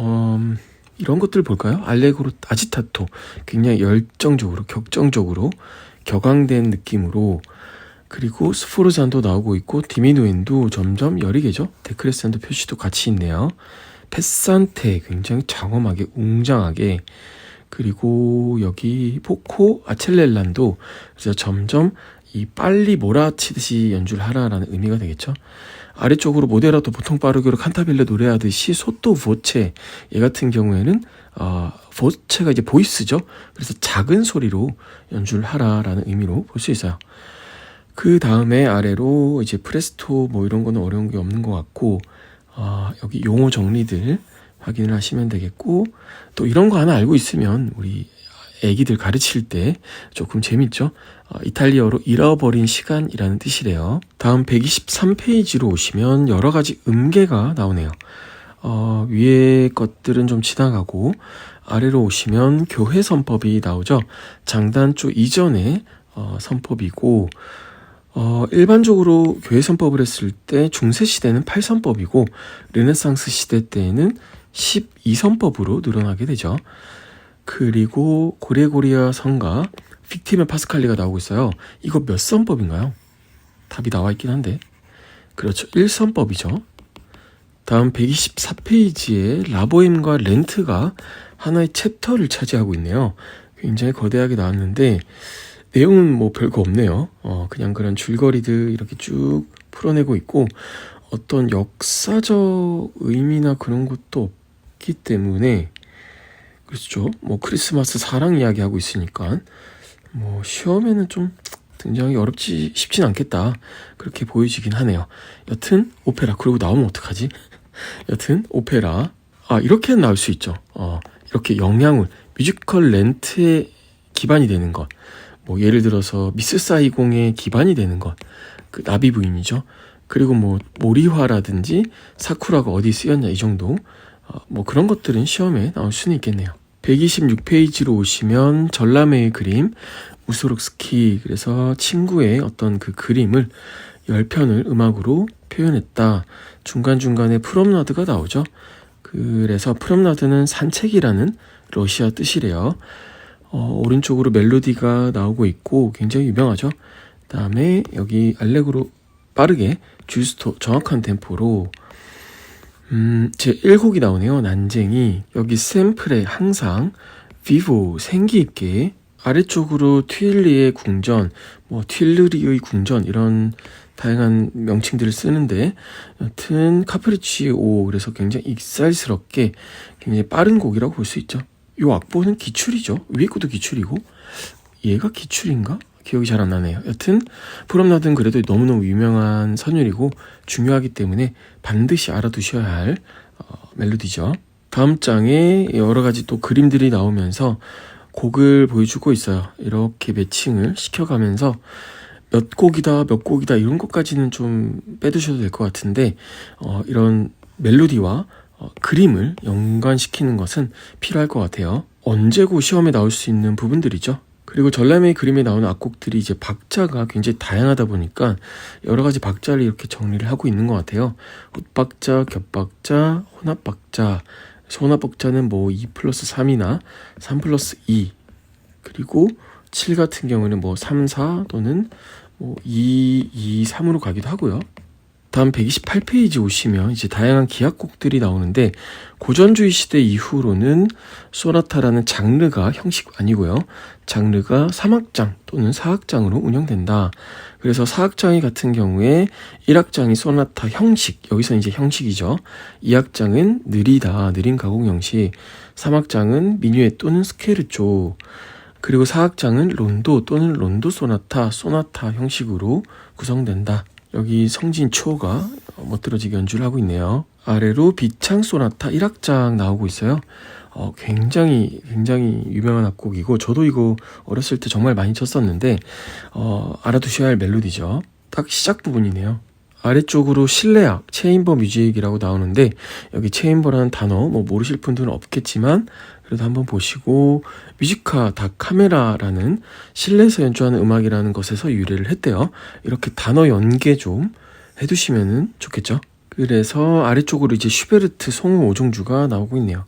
이런 것들 볼까요? 알레고로 아지타토, 굉장히 열정적으로, 격정적으로 격앙된 느낌으로, 그리고 스포르잔도 나오고 있고 디미누엔도 점점 여리게죠. 데크레산도 표시도 같이 있네요. 페산테 굉장히 장엄하게 웅장하게, 그리고 여기 포코 아첼렐란도 그래서 점점 이 빨리 몰아치듯이 연주를 하라라는 의미가 되겠죠. 아래쪽으로 모데라도 보통 빠르게로 칸타빌레 노래하듯이 소토 보체, 얘 같은 경우에는 보체가 이제 보이스죠. 그래서 작은 소리로 연주를 하라라는 의미로 볼 수 있어요. 그 다음에 아래로 이제 프레스토 뭐 이런 거는 어려운 게 없는 것 같고, 여기 용어 정리들 확인을 하시면 되겠고, 또 이런 거 하나 알고 있으면 우리 애기들 가르칠 때 조금 재밌죠. 이탈리아어로 잃어버린 시간이라는 뜻이래요. 다음 123페이지로 오시면 여러 가지 음계가 나오네요. 위에 것들은 좀 지나가고 아래로 오시면 교회 선법이 나오죠. 장단조 이전의 선법이고, 일반적으로 교회 선법을 했을 때 중세 시대는 8선법이고 르네상스 시대 때에는 12선법으로 늘어나게 되죠. 그리고 고레고리아 성가 빅티메 파스칼리가 나오고 있어요. 이거 몇 선법인가요? 답이 나와 있긴 한데, 그렇죠, 1선법이죠. 다음 124페이지에 라보엠과 렌트가 하나의 챕터를 차지하고 있네요. 굉장히 거대하게 나왔는데 내용은 뭐 별거 없네요. 그냥 그런 줄거리들 이렇게 쭉 풀어내고 있고, 어떤 역사적 의미나 그런 것도 없기 때문에, 그렇죠, 뭐 크리스마스 사랑 이야기하고 있으니까 뭐 시험에는 좀 등장하기 어렵지 쉽진 않겠다, 그렇게 보여지긴 하네요. 여튼 오페라, 그리고 나오면 어떡하지? 여튼 오페라, 이렇게 나올 수 있죠. 이렇게 영향을, 뮤지컬 렌트의 기반이 되는 것, 뭐 예를 들어서 미스 사이공의 기반이 되는 것, 그 나비 부인이죠. 그리고 뭐 모리화라든지 사쿠라가 어디 쓰였냐, 이 정도, 뭐 그런 것들은 시험에 나올 수는 있겠네요. 126페이지로 오시면 전람회의 그림, 무소록스키, 그래서 친구의 어떤 그 그림을 10편을 음악으로 표현했다. 중간중간에 프롬나드가 나오죠. 그래서 프롬나드는 산책이라는 러시아 뜻이래요. 오른쪽으로 멜로디가 나오고 있고 굉장히 유명하죠. 그 다음에 여기 알레그로 빠르게 주스토 정확한 템포로 제 1곡이 나오네요. 난쟁이. 여기 샘플에 항상 비보 생기 있게, 아래쪽으로 튠리의 궁전, 뭐 튠르리의 궁전, 이런 다양한 명칭들을 쓰는데, 여튼 카프리치오, 그래서 굉장히 익살스럽게 굉장히 빠른 곡이라고 볼 수 있죠. 이 악보는 기출이죠. 위에 것도 기출이고, 얘가 기출인가? 기억이 잘 안 나네요. 여튼 프롬나드는 그래도 너무너무 유명한 선율이고 중요하기 때문에 반드시 알아두셔야 할 멜로디죠. 다음 장에 여러 가지 또 그림들이 나오면서 곡을 보여주고 있어요. 이렇게 매칭을 시켜가면서 몇 곡이다 이런 것까지는 좀 빼두셔도 될 것 같은데, 이런 멜로디와 그림을 연관시키는 것은 필요할 것 같아요. 언제고 시험에 나올 수 있는 부분들이죠. 그리고 전람회의 그림에 나오는 악곡들이 이제 박자가 굉장히 다양하다 보니까 여러 가지 박자를 이렇게 정리를 하고 있는 것 같아요. 헛박자, 겹박자, 혼합박자. 혼합박자는 뭐 2+3이나 3+2, 그리고 7 같은 경우는 뭐 3, 4 또는 뭐 2, 2, 3으로 가기도 하고요. 다음 128페이지 오시면 이제 다양한 기악곡들이 나오는데, 고전주의 시대 이후로는 소나타라는 장르가 형식 아니고요. 장르가 3악장 또는 4악장으로 운영된다. 그래서 4악장이 같은 경우에 1악장이 소나타 형식, 여기서 이제 형식이죠. 2악장은 느리다, 느린 가공 형식. 3악장은 미뉴엣 또는 스케르초. 그리고 4악장은 론도 또는 론도 소나타, 소나타 형식으로 구성된다. 여기 성진초가 멋들어지게 연주를 하고 있네요. 아래로 비창 소나타 1악장 나오고 있어요. 굉장히 유명한 악곡이고, 저도 이거 어렸을 때 정말 많이 쳤었는데 알아두셔야 할 멜로디죠. 딱 시작 부분이네요. 아래쪽으로 실내악, 체인버 뮤직이라고 나오는데, 여기 체인버라는 단어 뭐 모르실 분들은 없겠지만 그래도 한번 보시고, 뮤지카 다 카메라라는 실내에서 연주하는 음악이라는 것에서 유래를 했대요. 이렇게 단어 연계 좀 해두시면 좋겠죠. 그래서 아래쪽으로 이제 슈베르트 송우 5종주가 나오고 있네요.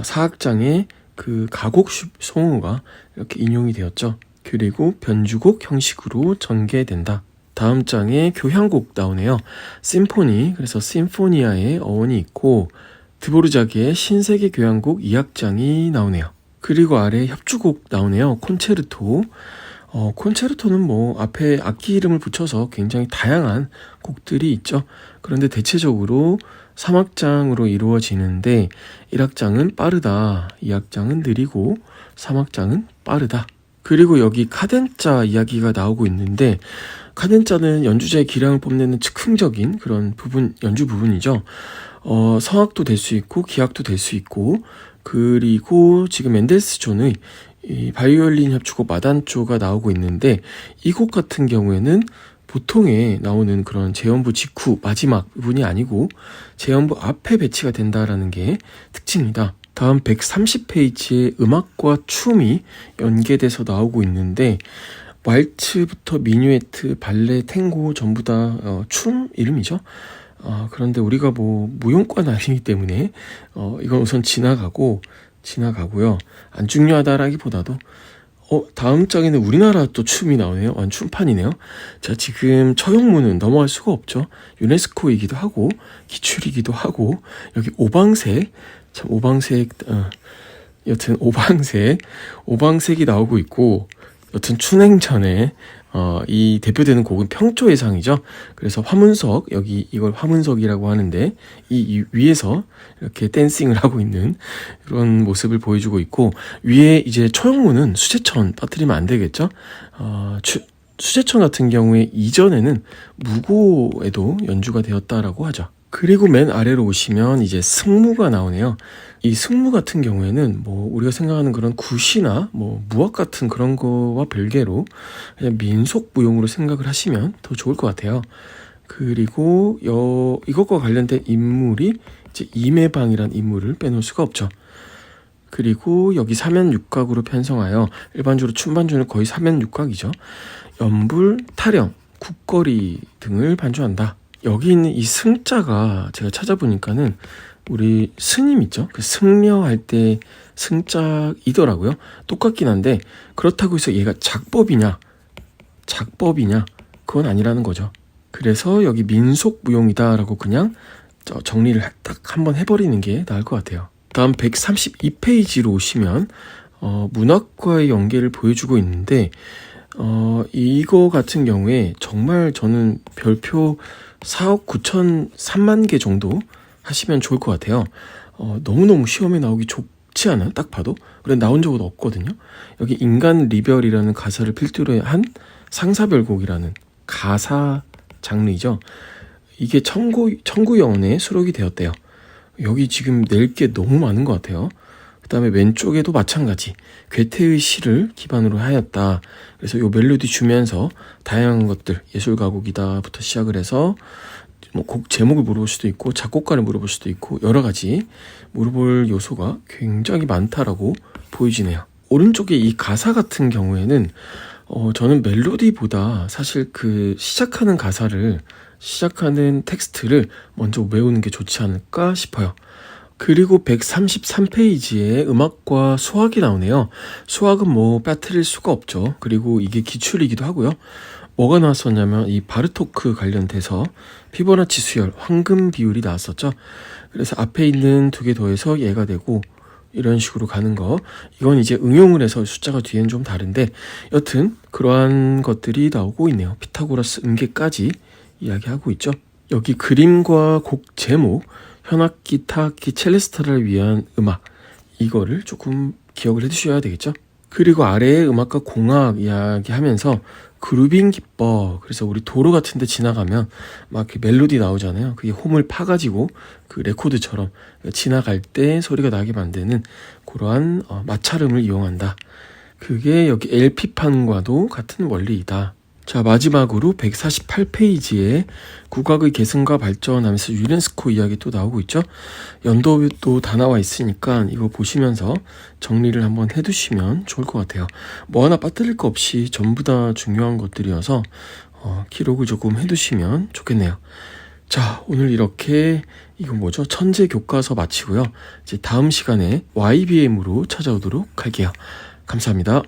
사악장의 그 가곡 송우가 이렇게 인용이 되었죠. 그리고 변주곡 형식으로 전개된다. 다음 장에 교향곡 나오네요. 심포니, 그래서 심포니아의 어원이 있고 드보르자크의 신세계 교향곡 2악장이 나오네요. 그리고 아래 협주곡 나오네요. 콘체르토. 콘체르토는 뭐 앞에 악기 이름을 붙여서 굉장히 다양한 곡들이 있죠. 그런데 대체적으로 3악장으로 이루어지는데 1악장은 빠르다, 2악장은 느리고 3악장은 빠르다. 그리고 여기 카덴자 이야기가 나오고 있는데 카덴자는 연주자의 기량을 뽐내는 즉흥적인 그런 연주 부분이죠. 성악도 될 수 있고 기악도 될 수 있고, 그리고 지금 멘델스존의 이 바이올린 협주곡 마단조가 나오고 있는데 이 곡 같은 경우에는 보통에 나오는 그런 재연부 직후 마지막 부분이 아니고 재연부 앞에 배치가 된다라는 게 특징이다. 다음 130페이지에 음악과 춤이 연계돼서 나오고 있는데 왈츠부터 미뉴에트, 발레, 탱고 전부 다 춤 이름이죠. 그런데 우리가 뭐 무용과는 아니기 때문에 이건 우선 지나가고요. 안 중요하다라기보다도 다음 장에는 우리나라 또 춤이 나오네요. 춤판이네요. 자, 지금 처용문은 넘어갈 수가 없죠. 유네스코이기도 하고 기출이기도 하고 여기 오방색, 참 오방색, 여튼 오방색이 나오고 있고, 여튼 춘행전에 이 대표되는 곡은 평초의상이죠. 그래서 화문석, 여기 이걸 화문석이라고 하는데 이 위에서 이렇게 댄싱을 하고 있는 그런 모습을 보여주고 있고, 위에 이제 초용문은 수제천 빠뜨리면 안 되겠죠. 수제천 같은 경우에 이전에는 무고에도 연주가 되었다라고 하죠. 그리고 맨 아래로 오시면 이제 승무가 나오네요. 이 승무 같은 경우에는 뭐 우리가 생각하는 그런 굿이나 뭐 무악 같은 그런 거와 별개로 그냥 민속 무용으로 생각을 하시면 더 좋을 것 같아요. 그리고 이것과 관련된 인물이 이제 임해방이란 인물을 빼놓을 수가 없죠. 그리고 여기 사면육각으로 편성하여 일반적으로 춤반주는 거의 사면육각이죠. 연불, 타령, 국거리 등을 반주한다. 여기 있는 이 승자가 제가 찾아보니까는 우리 스님 있죠? 그 승려할 때 승자이더라고요. 똑같긴 한데 그렇다고 해서 얘가 작법이냐 그건 아니라는 거죠. 그래서 여기 민속무용이다라고 그냥 정리를 딱 한번 해버리는 게 나을 것 같아요. 다음 132페이지로 오시면 문학과의 연계를 보여주고 있는데 이거 같은 경우에 정말 저는 별표 4억 9천 3만 개 정도 하시면 좋을 것 같아요. 너무너무 시험에 나오기 좋지 않아요? 딱 봐도. 그래 나온 적은 없거든요. 여기 인간 리별이라는 가사를 필두로 한 상사별곡이라는 가사 장르이죠. 이게 청구연에 수록이 되었대요. 여기 지금 낼 게 너무 많은 것 같아요. 그 다음에 왼쪽에도 마찬가지 괴테의 시를 기반으로 하였다. 그래서 요 멜로디 주면서 다양한 것들, 예술가곡이다부터 시작을 해서 뭐 곡 제목을 물어볼 수도 있고 작곡가를 물어볼 수도 있고 여러 가지 물어볼 요소가 굉장히 많다라고 보여지네요. 오른쪽에 이 가사 같은 경우에는 저는 멜로디보다 사실 그 시작하는 텍스트를 먼저 외우는 게 좋지 않을까 싶어요. 그리고 133페이지에 음악과 수학이 나오네요. 수학은 뭐 빠뜨릴 수가 없죠. 그리고 이게 기출이기도 하고요. 뭐가 나왔었냐면 이 바르토크 관련돼서 피보나치 수열, 황금 비율이 나왔었죠. 그래서 앞에 있는 두 개 더해서 얘가 되고 이런 식으로 가는 거. 이건 이제 응용을 해서 숫자가 뒤엔 좀 다른데 여튼 그러한 것들이 나오고 있네요. 피타고라스 음계까지 이야기하고 있죠. 여기 그림과 곡 제목, 현악기, 타악기, 첼레스타를 위한 음악, 이거를 조금 기억을 해두셔야 되겠죠. 그리고 아래에 음악과 공학 이야기하면서 그루빙 기법, 그래서 우리 도로 같은 데 지나가면 막 멜로디 나오잖아요. 그게 홈을 파가지고 그 레코드처럼 지나갈 때 소리가 나게 만드는 그러한 마찰음을 이용한다. 그게 여기 LP판과도 같은 원리이다. 자, 마지막으로 148페이지에 국악의 계승과 발전하면서 유네스코 이야기 또 나오고 있죠. 연도도 다 나와 있으니까 이거 보시면서 정리를 한번 해두시면 좋을 것 같아요. 뭐 하나 빠뜨릴 거 없이 전부 다 중요한 것들이어서 기록을 조금 해두시면 좋겠네요. 자, 오늘 이렇게 이거 뭐죠? 천재 교과서 마치고요. 이제 다음 시간에 YBM으로 찾아오도록 할게요. 감사합니다.